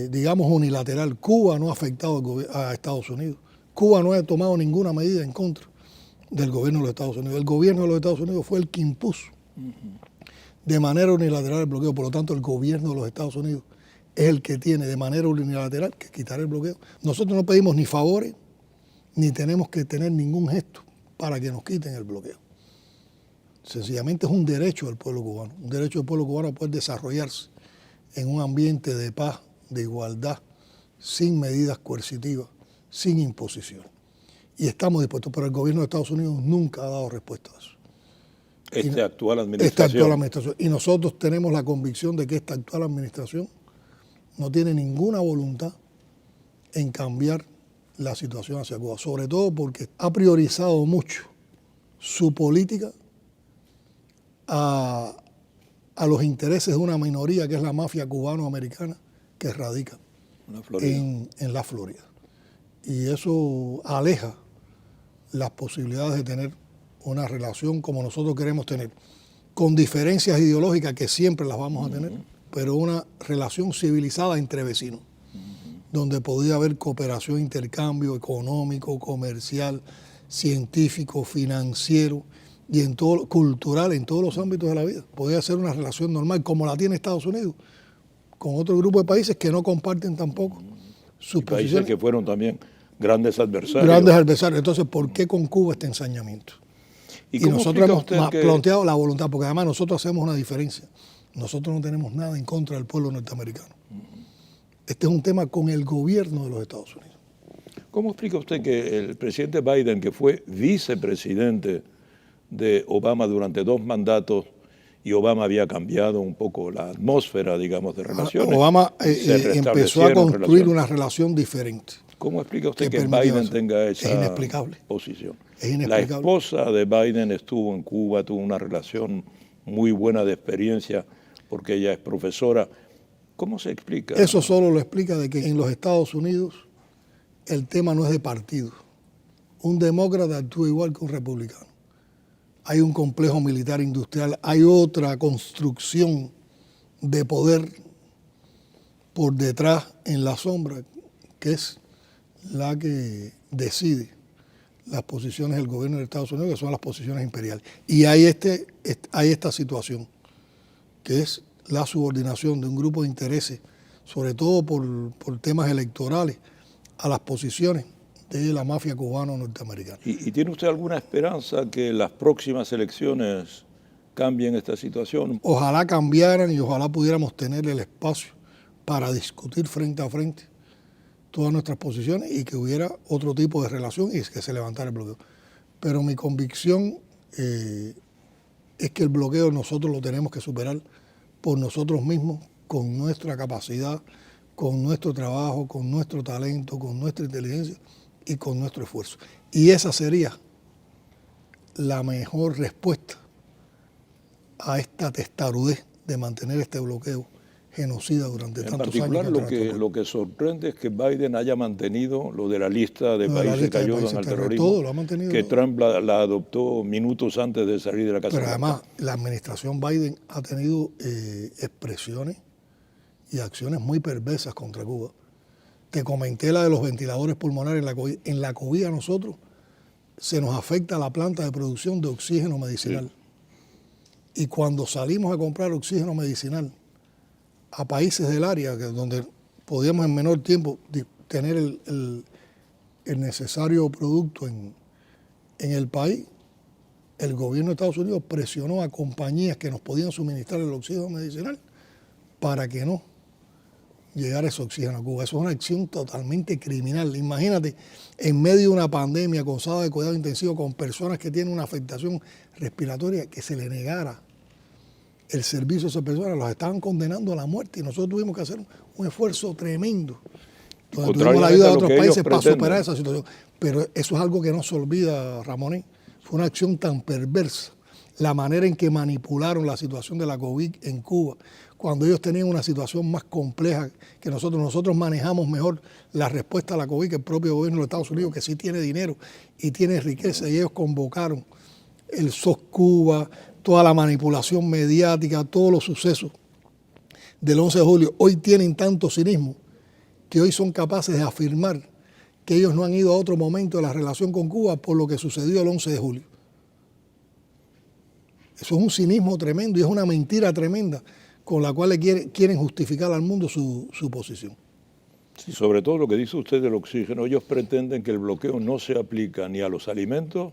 digamos, unilateral. Cuba no ha afectado a Estados Unidos. Cuba no ha tomado ninguna medida en contra del gobierno de los Estados Unidos. El gobierno de los Estados Unidos fue el que impuso de manera unilateral el bloqueo. Por lo tanto, el gobierno de los Estados Unidos es el que tiene de manera unilateral que quitar el bloqueo. Nosotros no pedimos ni favores, ni tenemos que tener ningún gesto para que nos quiten el bloqueo. Sencillamente es un derecho del pueblo cubano, un derecho del pueblo cubano a poder desarrollarse en un ambiente de paz, de igualdad, sin medidas coercitivas, sin imposición. Y estamos dispuestos, pero el gobierno de Estados Unidos nunca ha dado respuesta a eso. Esta actual administración. Y nosotros tenemos la convicción de que esta actual administración no tiene ninguna voluntad en cambiar la situación hacia Cuba, sobre todo porque ha priorizado mucho su política a los intereses de una minoría que es la mafia cubano-americana que radica en la Florida. Y eso aleja las posibilidades de tener una relación como nosotros queremos tener, con diferencias ideológicas que siempre las vamos a tener, pero una relación civilizada entre vecinos, donde podía haber cooperación, intercambio económico, comercial, científico, financiero y en todo, cultural, en todos los ámbitos de la vida. Podía ser una relación normal como la tiene Estados Unidos, con otro grupo de países que no comparten tampoco sus países posiciones. Que fueron también grandes adversarios. Grandes adversarios. Entonces, ¿por qué con Cuba este ensañamiento? Y nosotros hemos planteado la voluntad, porque además nosotros hacemos una diferencia. Nosotros no tenemos nada en contra del pueblo norteamericano. Este es un tema con el gobierno de los Estados Unidos. ¿Cómo explica usted que el presidente Biden, que fue vicepresidente de Obama durante 2 mandatos, y Obama había cambiado un poco la atmósfera, digamos, de relaciones? Obama empezó a construir una relación diferente. ¿Cómo explica usted que Biden tenga esa posición? Es inexplicable. La esposa de Biden estuvo en Cuba, tuvo una relación muy buena de experiencia, porque ella es profesora. ¿Cómo se explica? Eso solo lo explica de que en los Estados Unidos el tema no es de partido. Un demócrata actúa igual que un republicano. Hay un complejo militar industrial, hay otra construcción de poder por detrás en la sombra, que es la que decide las posiciones del gobierno de Estados Unidos, que son las posiciones imperiales. Y hay esta situación, que es la subordinación de un grupo de intereses, sobre todo por temas electorales, a las posiciones de la mafia cubano-norteamericana. ¿Y tiene usted alguna esperanza que las próximas elecciones cambien esta situación? Ojalá cambiaran y ojalá pudiéramos tener el espacio para discutir frente a frente todas nuestras posiciones y que hubiera otro tipo de relación y que se levantara el bloqueo. Pero mi convicción es que el bloqueo nosotros lo tenemos que superar por nosotros mismos, con nuestra capacidad, con nuestro trabajo, con nuestro talento, con nuestra inteligencia y con nuestro esfuerzo. Y esa sería la mejor respuesta a esta testarudez de mantener este bloqueo genocida durante tantos años. En particular, lo que sorprende es que Biden haya mantenido lo de la lista de países que ayudan al terrorismo, todo lo ha mantenido, que Trump la adoptó minutos antes de salir de la Casa Blanca. Pero además, la administración Biden ha tenido expresiones y acciones muy perversas contra Cuba. Te comenté la de los ventiladores pulmonares en la COVID. En la COVID a nosotros se nos afecta la planta de producción de oxígeno medicinal. Sí. Y cuando salimos a comprar oxígeno medicinal a países del área donde podíamos en menor tiempo tener el necesario producto en el país, el gobierno de Estados Unidos presionó a compañías que nos podían suministrar el oxígeno medicinal para que no llegara ese oxígeno a Cuba. Eso es una acción totalmente criminal. Imagínate, en medio de una pandemia con sala de cuidado intensivo, con personas que tienen una afectación respiratoria, que se le negara el servicio a esas personas, los estaban condenando a la muerte y nosotros tuvimos que hacer un esfuerzo tremendo. Donde tuvimos la ayuda de otros países para superar esa situación. Pero eso es algo que no se olvida, Ramonet. Fue una acción tan perversa, la manera en que manipularon la situación de la COVID en Cuba, cuando ellos tenían una situación más compleja que nosotros. Nosotros manejamos mejor la respuesta a la COVID que el propio gobierno de Estados Unidos, que sí tiene dinero y tiene riqueza, y ellos convocaron el SOS Cuba, toda la manipulación mediática, todos los sucesos del 11 de julio. Hoy tienen tanto cinismo que hoy son capaces de afirmar que ellos no han ido a otro momento de la relación con Cuba por lo que sucedió el 11 de julio. Eso es un cinismo tremendo y es una mentira tremenda con la cual quieren justificar al mundo su posición. Sí, sobre todo lo que dice usted del oxígeno, ellos pretenden que el bloqueo no se aplica ni a los alimentos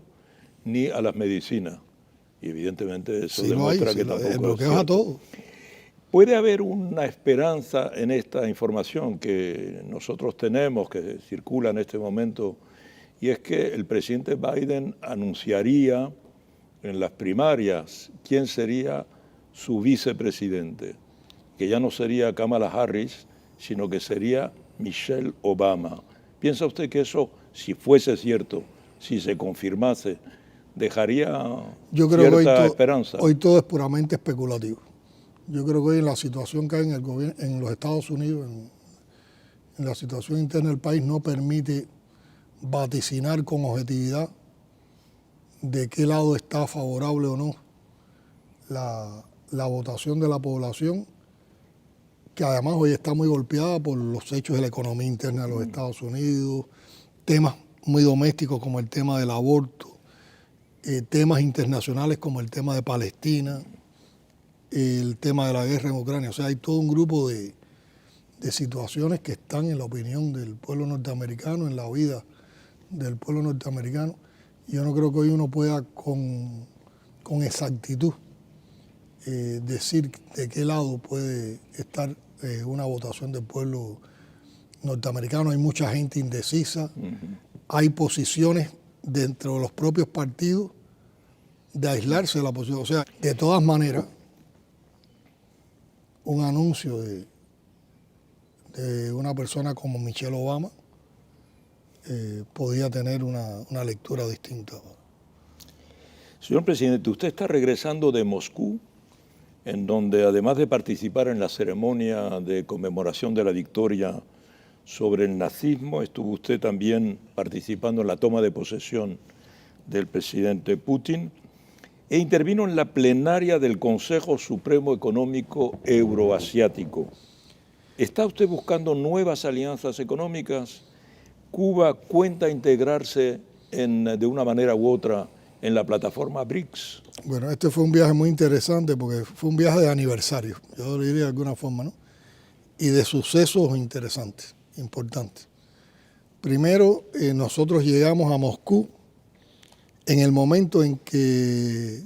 ni a las medicinas. Y evidentemente eso demuestra que tampoco el bloqueo es a todo. ¿Puede haber una esperanza en esta información que nosotros tenemos, que circula en este momento, y es que el presidente Biden anunciaría en las primarias quién sería su vicepresidente? Que ya no sería Kamala Harris, sino que sería Michelle Obama. ¿Piensa usted que eso, si fuese cierto, si se confirmase, dejaría cierta esperanza? Hoy todo es puramente especulativo. Yo creo que hoy en la situación que hay en los Estados Unidos, en la situación interna del país no permite vaticinar con objetividad de qué lado está favorable o no la votación de la población, que además hoy está muy golpeada por los hechos de la economía interna de los Estados Unidos, temas muy domésticos como el tema del aborto, temas internacionales como el tema de Palestina, el tema de la guerra en Ucrania. O sea, hay todo un grupo de situaciones que están en la opinión del pueblo norteamericano, en la vida del pueblo norteamericano. Yo no creo que hoy uno pueda con exactitud decir de qué lado puede estar una votación del pueblo norteamericano. Hay mucha gente indecisa, hay posiciones dentro de los propios partidos de aislarse de la posición. O sea, de todas maneras, un anuncio de una persona como Michelle Obama podía tener una lectura distinta. Señor presidente, usted está regresando de Moscú, en donde además de participar en la ceremonia de conmemoración de la victoria sobre el nazismo, estuvo usted también participando en la toma de posesión del presidente Putin e intervino en la plenaria del Consejo Supremo Económico Euroasiático. ¿Está usted buscando nuevas alianzas económicas? ¿Cuba cuenta integrarse de una manera u otra en la plataforma BRICS? Bueno, este fue un viaje muy interesante porque fue un viaje de aniversario, yo lo diría de alguna forma, ¿no? Y de sucesos interesantes, importantes. Primero, nosotros llegamos a Moscú en el momento en que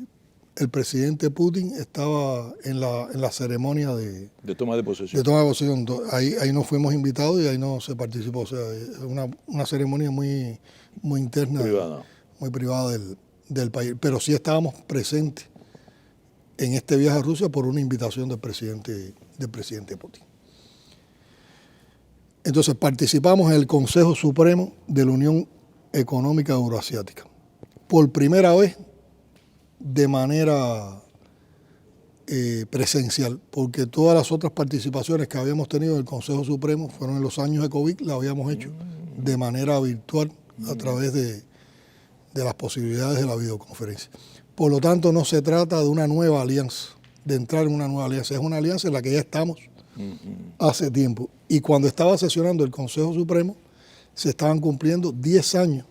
el presidente Putin estaba en la ceremonia de toma de posesión. De toma de posesión. Ahí no fuimos invitados y ahí no se participó. O sea, es una ceremonia muy interna, privada. Muy privada del país. Pero sí estábamos presentes en este viaje a Rusia por una invitación del presidente Putin. Entonces participamos en el Consejo Supremo de la Unión Económica Euroasiática. Por primera vez de manera presencial, porque todas las otras participaciones que habíamos tenido en el Consejo Supremo fueron en los años de COVID, la habíamos hecho de manera virtual a través de las posibilidades de la videoconferencia. Por lo tanto, no se trata de una nueva alianza, de entrar en una nueva alianza, es una alianza en la que ya estamos hace tiempo. Y cuando estaba sesionando el Consejo Supremo, se estaban cumpliendo 10 años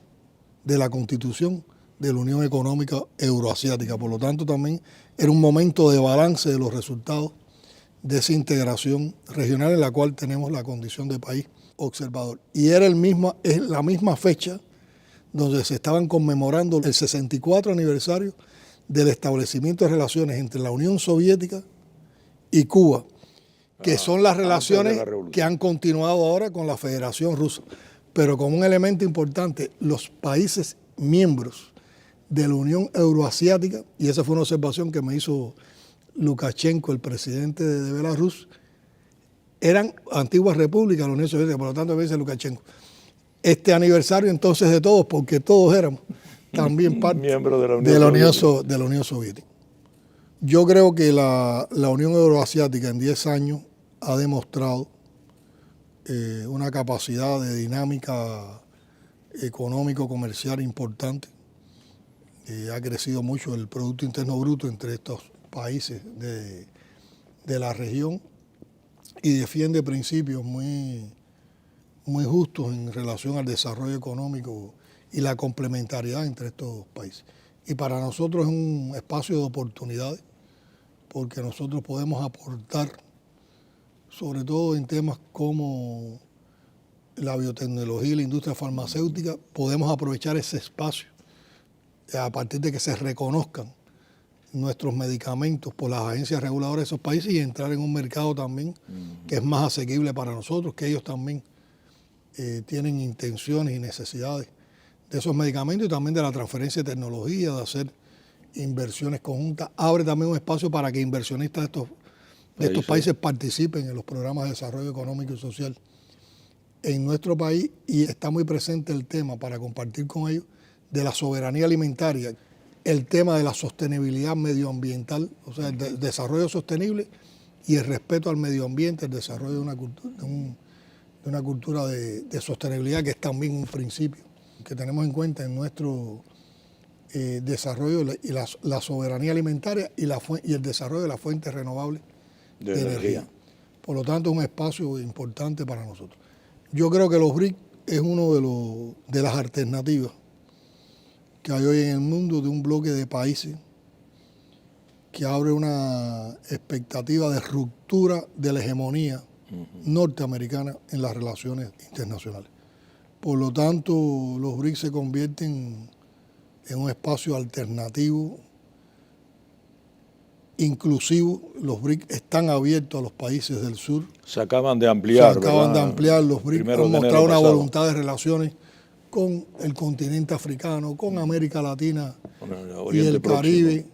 de la Constitución de la Unión Económica Euroasiática. Por lo tanto, también era un momento de balance de los resultados de esa integración regional en la cual tenemos la condición de país observador. Y era la misma fecha donde se estaban conmemorando el 64 aniversario del establecimiento de relaciones entre la Unión Soviética y Cuba, que son las relaciones que han continuado ahora con la Federación Rusa. Pero como un elemento importante, los países miembros de la Unión Euroasiática, y esa fue una observación que me hizo Lukashenko, el presidente de Belarus, eran antiguas repúblicas de la Unión Soviética, por lo tanto me dice Lukashenko. Este aniversario entonces de todos, porque todos éramos también parte miembros de la Unión Soviética. Yo creo que la Unión Euroasiática en 10 años ha demostrado una capacidad de dinámica económico-comercial importante. Ha crecido mucho el Producto Interno Bruto entre estos países de la región y defiende principios muy justos en relación al desarrollo económico y la complementariedad entre estos países. Y para nosotros es un espacio de oportunidades porque nosotros podemos aportar, sobre todo en temas como la biotecnología y la industria farmacéutica, podemos aprovechar ese espacio a partir de que se reconozcan nuestros medicamentos por las agencias reguladoras de esos países y entrar en un mercado también que es más asequible para nosotros, que ellos también tienen intenciones y necesidades de esos medicamentos y también de la transferencia de tecnología, de hacer inversiones conjuntas. Abre también un espacio para que inversionistas de estos países participen en los programas de desarrollo económico y social en nuestro país, y está muy presente el tema para compartir con ellos de la soberanía alimentaria, el tema de la sostenibilidad medioambiental, o sea, el desarrollo sostenible y el respeto al medio ambiente, el desarrollo de una cultura, de una cultura de sostenibilidad, que es también un principio que tenemos en cuenta en nuestro desarrollo y la soberanía alimentaria y el desarrollo de las fuentes renovables de energía. Por lo tanto, es un espacio importante para nosotros. Yo creo que los BRIC es uno de las alternativas que hay hoy en el mundo, de un bloque de países que abre una expectativa de ruptura de la hegemonía norteamericana en las relaciones internacionales. Por lo tanto, los BRIC se convierten en un espacio alternativo, inclusivo. Los BRIC están abiertos a los países del sur. Se acaban de ampliar, los BRIC han mostrado una voluntad de relaciones con el continente africano, con América Latina y el Caribe.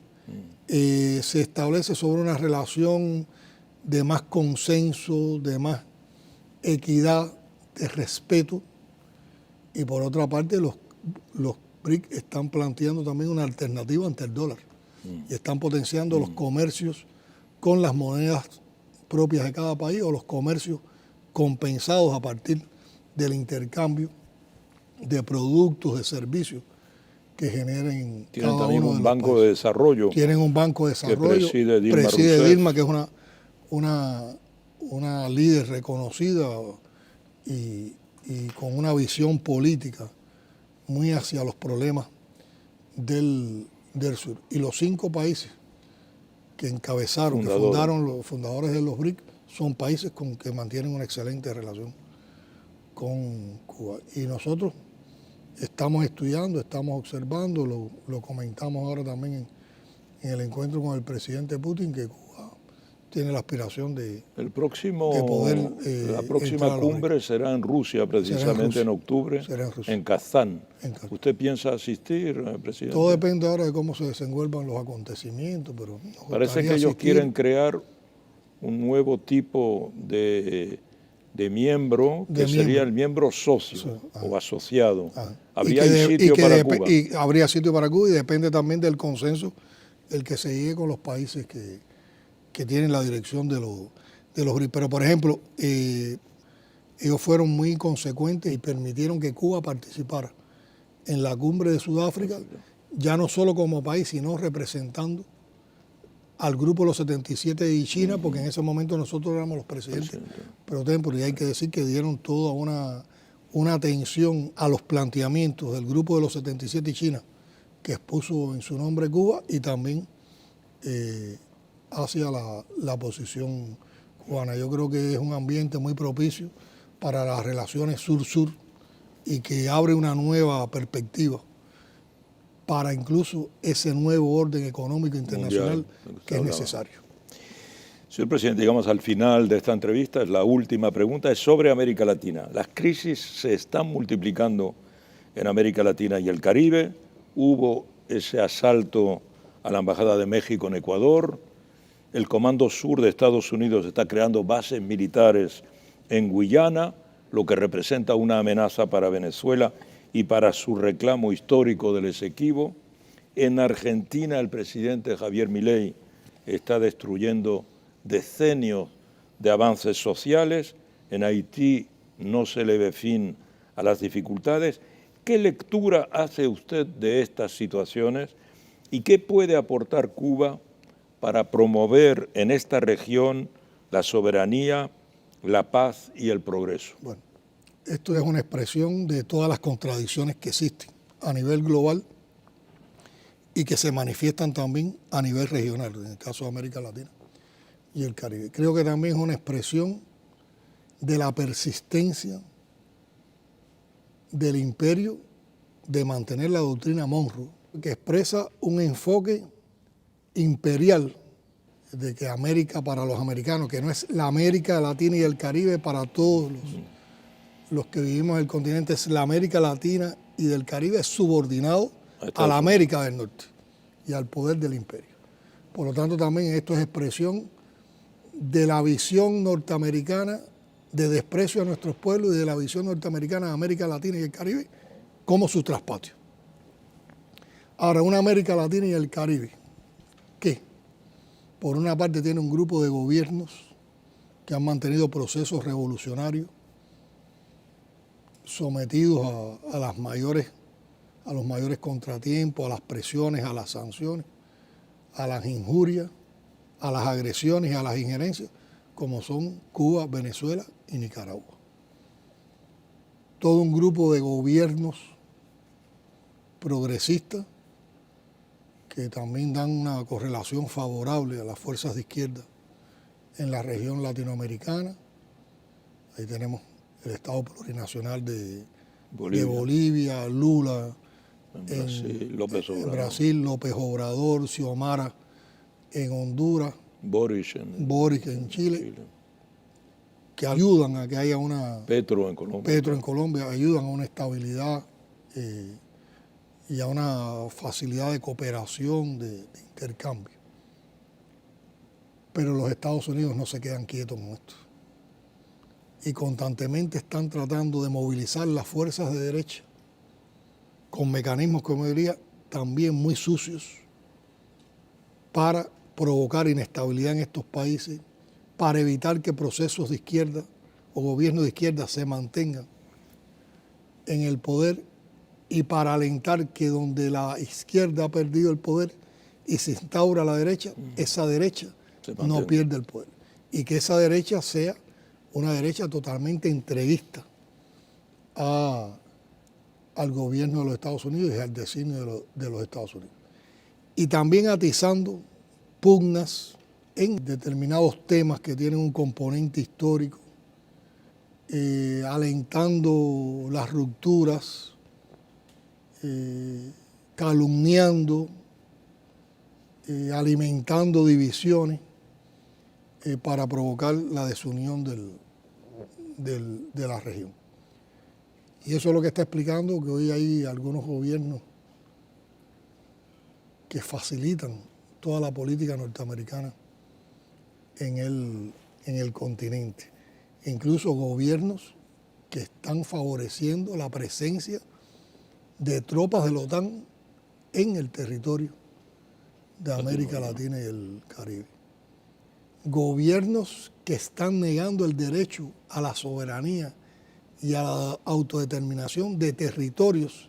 Se establece sobre una relación de más consenso, de más equidad, de respeto. Y por otra parte, los BRIC están planteando también una alternativa ante el dólar y están potenciando los comercios con las monedas propias de cada país o los comercios compensados a partir del intercambio de productos, de servicios que generen. Tienen también un banco de desarrollo. Tienen un banco de desarrollo. Que preside Dilma, que es una líder reconocida y con una visión política muy hacia los problemas del sur. Y los 5 países que encabezaron, que fundaron los fundadores de los BRIC, son países con que mantienen una excelente relación con Cuba. Y nosotros estamos estudiando, estamos observando, lo comentamos ahora también en el encuentro con el presidente Putin, que Cuba tiene la aspiración de poder. La próxima cumbre será en Rusia, precisamente en octubre, en Kazán. ¿Usted piensa asistir, presidente? Todo depende ahora de cómo se desenvuelvan los acontecimientos, pero parece que ellos quieren crear un nuevo tipo de miembro, sería el miembro socio o asociado. ¿Habría sitio para Cuba? Y habría sitio para Cuba, y depende también del consenso el que se llegue con los países que tienen la dirección de los BRIC. Pero, por ejemplo, ellos fueron muy consecuentes y permitieron que Cuba participara en la cumbre de Sudáfrica, ya no solo como país, sino representando al grupo de los 77 y China, porque en ese momento nosotros éramos los presidentes pro tempore, y hay que decir que dieron toda una atención a los planteamientos del grupo de los 77 y China, que expuso en su nombre Cuba, y también hacia la posición cubana. Yo creo que es un ambiente muy propicio para las relaciones sur-sur y que abre una nueva perspectiva para incluso ese nuevo orden económico internacional que es necesario. Señor presidente, llegamos al final de esta entrevista. La última pregunta es sobre América Latina. Las crisis se están multiplicando en América Latina y el Caribe. Hubo ese asalto a la Embajada de México en Ecuador. El Comando Sur de Estados Unidos está creando bases militares en Guyana, lo que representa una amenaza para Venezuela y para su reclamo histórico del Esequibo. En Argentina, el presidente Javier Milei está destruyendo decenios de avances sociales. En Haití no se le ve fin a las dificultades. ¿Qué lectura hace usted de estas situaciones y qué puede aportar Cuba para promover en esta región la soberanía, la paz y el progreso? Bueno, esto es una expresión de todas las contradicciones que existen a nivel global y que se manifiestan también a nivel regional, en el caso de América Latina y el Caribe. Creo que también es una expresión de la persistencia del imperio de mantener la doctrina Monroe, que expresa un enfoque imperial de que América para los americanos, que no es la América Latina y el Caribe para todos los que vivimos en el continente, es la América Latina y del Caribe subordinado a la América del Norte y al poder del imperio. Por lo tanto, también esto es expresión de la visión norteamericana de desprecio a nuestros pueblos y de la visión norteamericana de América Latina y el Caribe como su traspatio. Ahora, una América Latina y el Caribe, que por una parte tiene un grupo de gobiernos que han mantenido procesos revolucionarios sometidos a los mayores contratiempos, a las presiones, a las sanciones, a las injurias, a las agresiones y a las injerencias, como son Cuba, Venezuela y Nicaragua. Todo un grupo de gobiernos progresistas que también dan una correlación favorable a las fuerzas de izquierda en la región latinoamericana. Ahí tenemos el Estado Plurinacional de Bolivia, Lula, en Brasil, López Obrador, Xiomara en Honduras, Boric en Chile, que ayudan a que haya una... Petro en Colombia, ayudan a una estabilidad y a una facilidad de cooperación, de intercambio. Pero los Estados Unidos no se quedan quietos con esto. Y constantemente están tratando de movilizar las fuerzas de derecha con mecanismos, como diría, también muy sucios para provocar inestabilidad en estos países, para evitar que procesos de izquierda o gobiernos de izquierda se mantengan en el poder y para alentar que donde la izquierda ha perdido el poder y se instaura la derecha, esa derecha no pierda el poder. Y que esa derecha sea una derecha totalmente entreguista al gobierno de los Estados Unidos y al designio de los Estados Unidos. Y también atizando pugnas en determinados temas que tienen un componente histórico, alentando las rupturas, calumniando, alimentando divisiones para provocar la desunión de la región. Y eso es lo que está explicando que hoy hay algunos gobiernos que facilitan toda la política norteamericana en el continente. Incluso gobiernos que están favoreciendo la presencia de tropas de la OTAN en el territorio de América Latina y el Caribe. Gobiernos que están negando el derecho a la soberanía y a la autodeterminación de territorios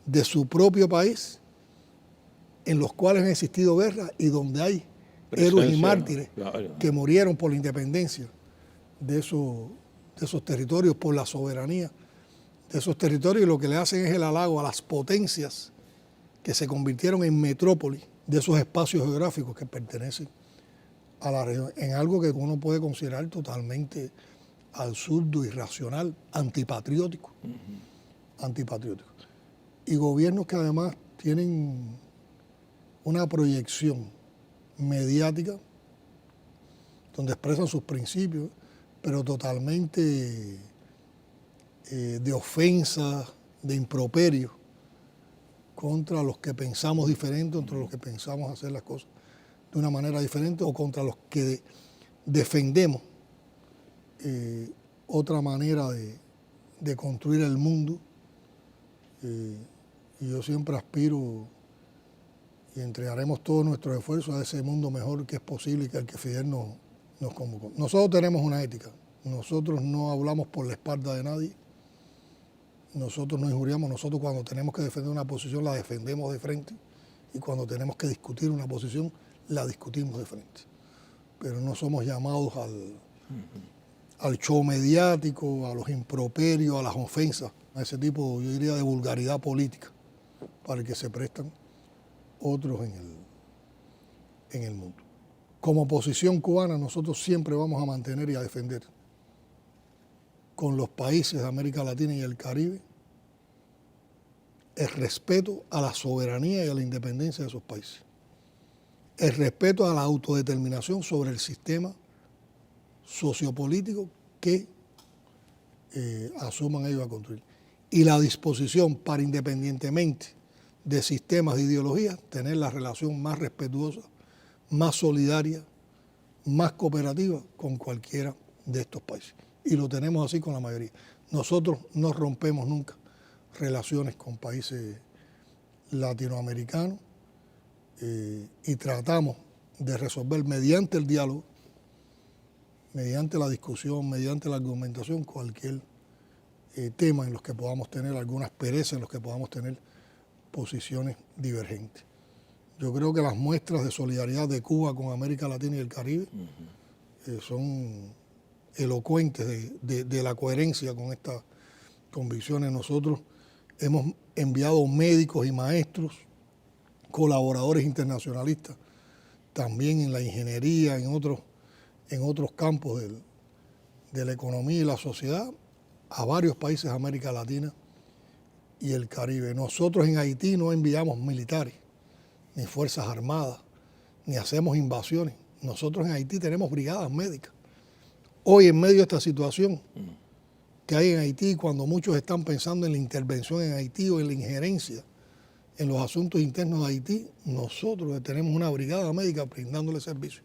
de su propio país, en los cuales han existido guerras y donde hay héroes y mártires que murieron por la independencia de esos territorios, por la soberanía de esos territorios, y lo que le hacen es el halago a las potencias que se convirtieron en metrópolis de esos espacios geográficos que pertenecen a la región, en algo que uno puede considerar totalmente absurdo, irracional, antipatriótico. Antipatriótico. Y gobiernos que además tienen una proyección mediática donde expresan sus principios, pero totalmente de ofensa, de improperio contra los que pensamos diferente, contra los que pensamos hacer las cosas de una manera diferente o contra los que defendemos otra manera de construir el mundo. Y yo siempre aspiro y entregaremos todos nuestros esfuerzos a ese mundo mejor que es posible y que al que Fidel nos convocó. Nosotros tenemos una ética, nosotros no hablamos por la espalda de nadie, nosotros no injuriamos, nosotros cuando tenemos que defender una posición la defendemos de frente y cuando tenemos que discutir una posición la discutimos de frente. Pero no somos llamados al show mediático, a los improperios, a las ofensas, a ese tipo, yo diría, de vulgaridad política para el que se prestan otros en el mundo. Como oposición cubana, nosotros siempre vamos a mantener y a defender con los países de América Latina y el Caribe el respeto a la soberanía y a la independencia de esos países, el respeto a la autodeterminación sobre el sistema sociopolítico que asuman ellos a construir, y la disposición para, independientemente de sistemas de ideologías, tener la relación más respetuosa, más solidaria, más cooperativa con cualquiera de estos países. Y lo tenemos así con la mayoría. Nosotros no rompemos nunca relaciones con países latinoamericanos y tratamos de resolver mediante el diálogo, mediante la discusión, mediante la argumentación, cualquier temas en los que podamos tener algunas perezas, en los que podamos tener posiciones divergentes. Yo creo que las muestras de solidaridad de Cuba con América Latina y el Caribe son elocuentes de la coherencia con estas convicciones. Nosotros hemos enviado médicos y maestros, colaboradores internacionalistas, también en la ingeniería, en otros campos de la economía y la sociedad, a varios países de América Latina y el Caribe. Nosotros en Haití no enviamos militares, ni fuerzas armadas, ni hacemos invasiones. Nosotros en Haití tenemos brigadas médicas. Hoy, en medio de esta situación que hay en Haití, cuando muchos están pensando en la intervención en Haití o en la injerencia en los asuntos internos de Haití, nosotros tenemos una brigada médica brindándole servicio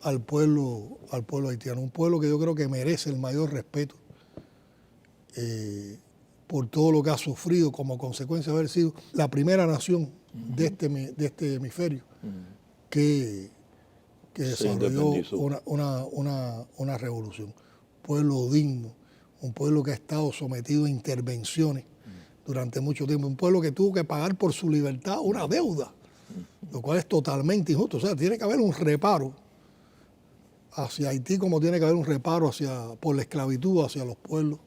al pueblo haitiano, un pueblo que yo creo que merece el mayor respeto por todo lo que ha sufrido como consecuencia de haber sido la primera nación de este hemisferio que desarrolló una revolución. Pueblo digno, un pueblo que ha estado sometido a intervenciones durante mucho tiempo, un pueblo que tuvo que pagar por su libertad una deuda, lo cual es totalmente injusto. O sea, tiene que haber un reparo hacia Haití como tiene que haber un reparo por la esclavitud hacia los pueblos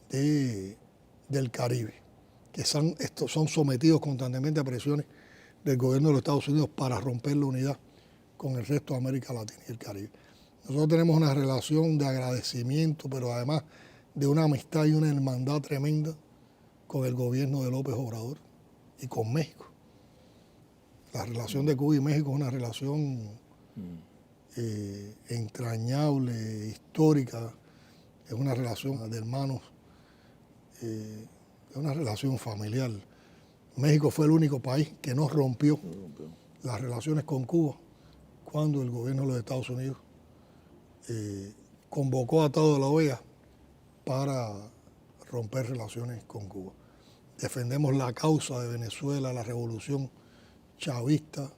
del Caribe, que son sometidos constantemente a presiones del gobierno de los Estados Unidos para romper la unidad con el resto de América Latina y el Caribe. Nosotros tenemos una relación de agradecimiento, pero además de una amistad y una hermandad tremenda con el gobierno de López Obrador y con México. La relación de Cuba y México es una relación entrañable, histórica, es una relación de hermanos, es una relación familiar. México fue el único país que no rompió las relaciones con Cuba cuando el gobierno de los Estados Unidos convocó a toda la OEA para romper relaciones con Cuba. Defendemos la causa de Venezuela, la revolución chavista,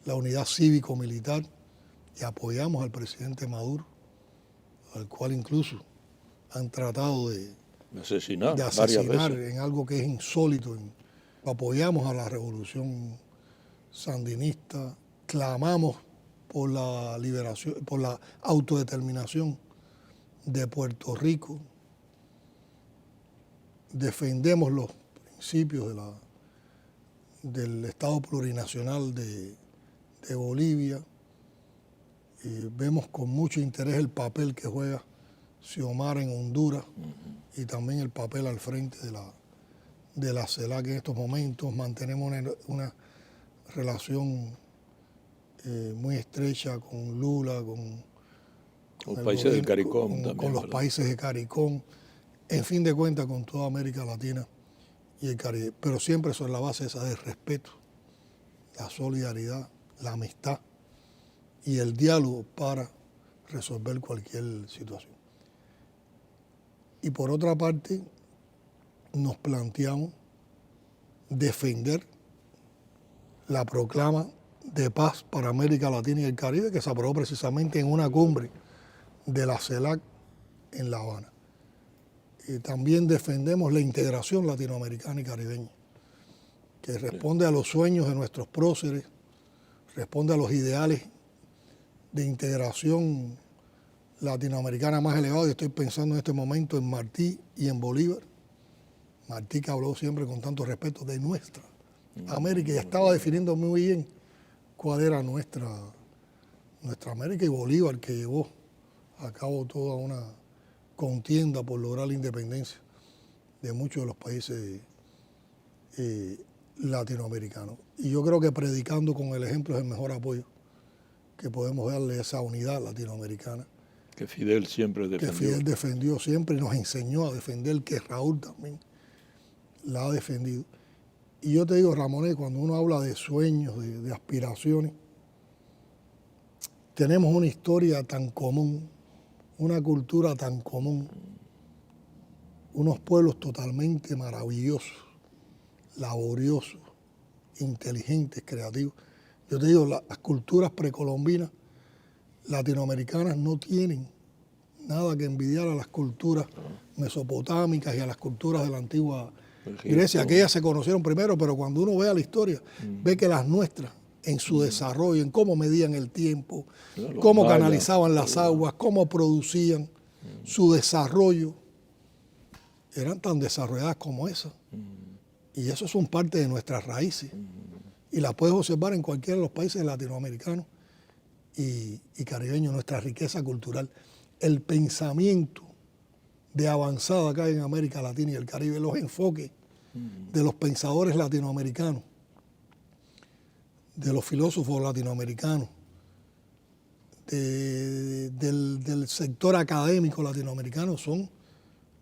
la unidad cívico-militar, y apoyamos al presidente Maduro, al cual incluso han tratado de asesinar en algo que es insólito. Apoyamos a la revolución sandinista, clamamos por la liberación, por la autodeterminación de Puerto Rico, defendemos los principios del Estado plurinacional de Bolivia, y vemos con mucho interés el papel que juega Xiomara en Honduras y también el papel al frente de la CELAC en estos momentos. Mantenemos una relación muy estrecha con Lula, con los países del CARICOM también, con los países de CARICOM, en fin de cuentas con toda América Latina y el Caribe, pero siempre sobre la base esa del respeto, la solidaridad, la amistad y el diálogo para resolver cualquier situación. Y por otra parte, nos planteamos defender la proclama de paz para América Latina y el Caribe, que se aprobó precisamente en una cumbre de la CELAC en La Habana. Y también defendemos la integración latinoamericana y caribeña, que responde a los sueños de nuestros próceres, responde a los ideales de integración latinoamericana más elevados. Y estoy pensando en este momento en Martí y en Bolívar. Martí, que habló siempre con tanto respeto de nuestra América, y estaba definiendo muy bien cuál era nuestra América, y Bolívar, que llevó a cabo toda una contienda por lograr la independencia de muchos de los países latinoamericanos. Y yo creo que predicando con el ejemplo es el mejor apoyo que podemos darle a esa unidad latinoamericana. Que Fidel siempre defendió. Que Fidel defendió siempre y nos enseñó a defender, que Raúl también la ha defendido. Y yo te digo, Ramonet, cuando uno habla de sueños, de aspiraciones, tenemos una historia tan común, una cultura tan común, unos pueblos totalmente maravillosos, laboriosos, inteligentes, creativos. Yo te digo, las culturas precolombinas latinoamericanas no tienen nada que envidiar a las culturas mesopotámicas y a las culturas de la antigua Grecia, que ellas se conocieron primero, pero cuando uno vea la historia, ve que las nuestras, en su desarrollo, en cómo medían el tiempo, cómo canalizaban las aguas, cómo producían, su desarrollo, eran tan desarrolladas como esas. Y eso son parte de nuestras raíces. Y las puedes observar en cualquiera de los países latinoamericanos y caribeños, nuestra riqueza cultural. El pensamiento de avanzada acá en América Latina y el Caribe, los enfoques de los pensadores latinoamericanos, de los filósofos latinoamericanos, del sector académico latinoamericano, son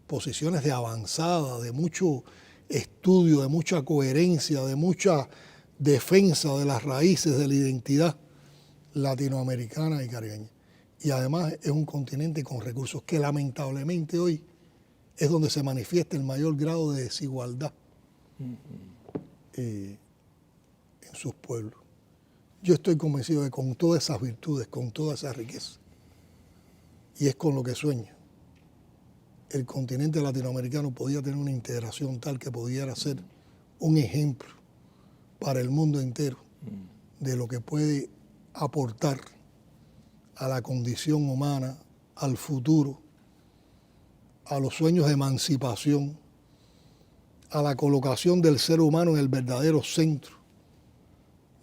posiciones de avanzada, de mucho estudio, de mucha coherencia, de mucha defensa de las raíces de la identidad latinoamericana y caribeña. Y además es un continente con recursos que lamentablemente hoy es donde se manifiesta el mayor grado de desigualdad en sus pueblos. Yo estoy convencido de que con todas esas virtudes, con toda esa riqueza, y es con lo que sueño, el continente latinoamericano podía tener una integración tal que pudiera ser un ejemplo para el mundo entero de lo que puede aportar a la condición humana, al futuro, a los sueños de emancipación, a la colocación del ser humano en el verdadero centro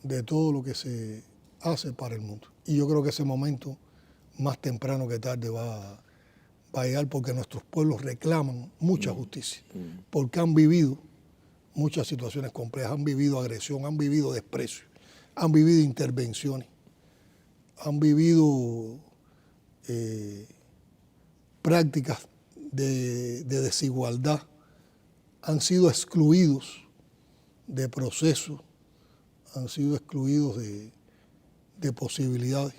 de todo lo que se hace para el mundo. Y yo creo que ese momento, más temprano que tarde, va a llegar, porque nuestros pueblos reclaman mucha justicia, porque han vivido muchas situaciones complejas, han vivido agresión, han vivido desprecio, han vivido intervenciones, han vivido prácticas de desigualdad, han sido excluidos de procesos, han sido excluidos de posibilidades.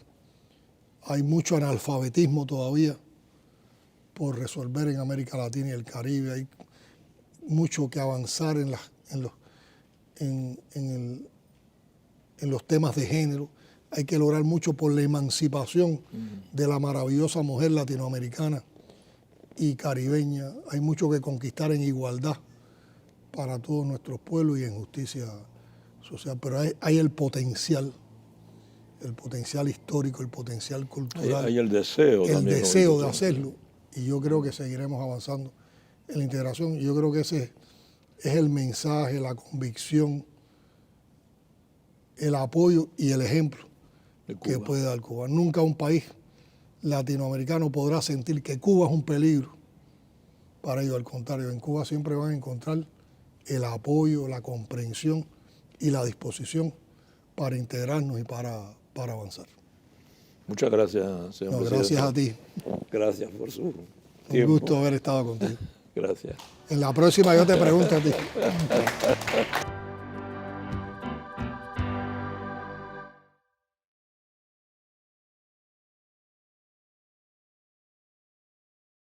Hay mucho analfabetismo todavía por resolver en América Latina y el Caribe. Hay mucho que avanzar en los temas de género. Hay que lograr mucho por la emancipación de la maravillosa mujer latinoamericana y caribeña. Hay mucho que conquistar en igualdad para todos nuestros pueblos y en justicia social. Pero hay el potencial histórico, el potencial cultural. Hay el deseo. El deseo de hacerlo. Y yo creo que seguiremos avanzando en la integración. Yo creo que ese es el mensaje, la convicción, el apoyo y el ejemplo que puede dar Cuba. Nunca un país latinoamericano podrá sentir que Cuba es un peligro para ellos. Al contrario, en Cuba siempre van a encontrar el apoyo, la comprensión y la disposición para integrarnos y para avanzar. Muchas gracias, señor presidente. Gracias a ti. Gracias por su tiempo. Un gusto haber estado contigo. Gracias. En la próxima yo te pregunto a ti.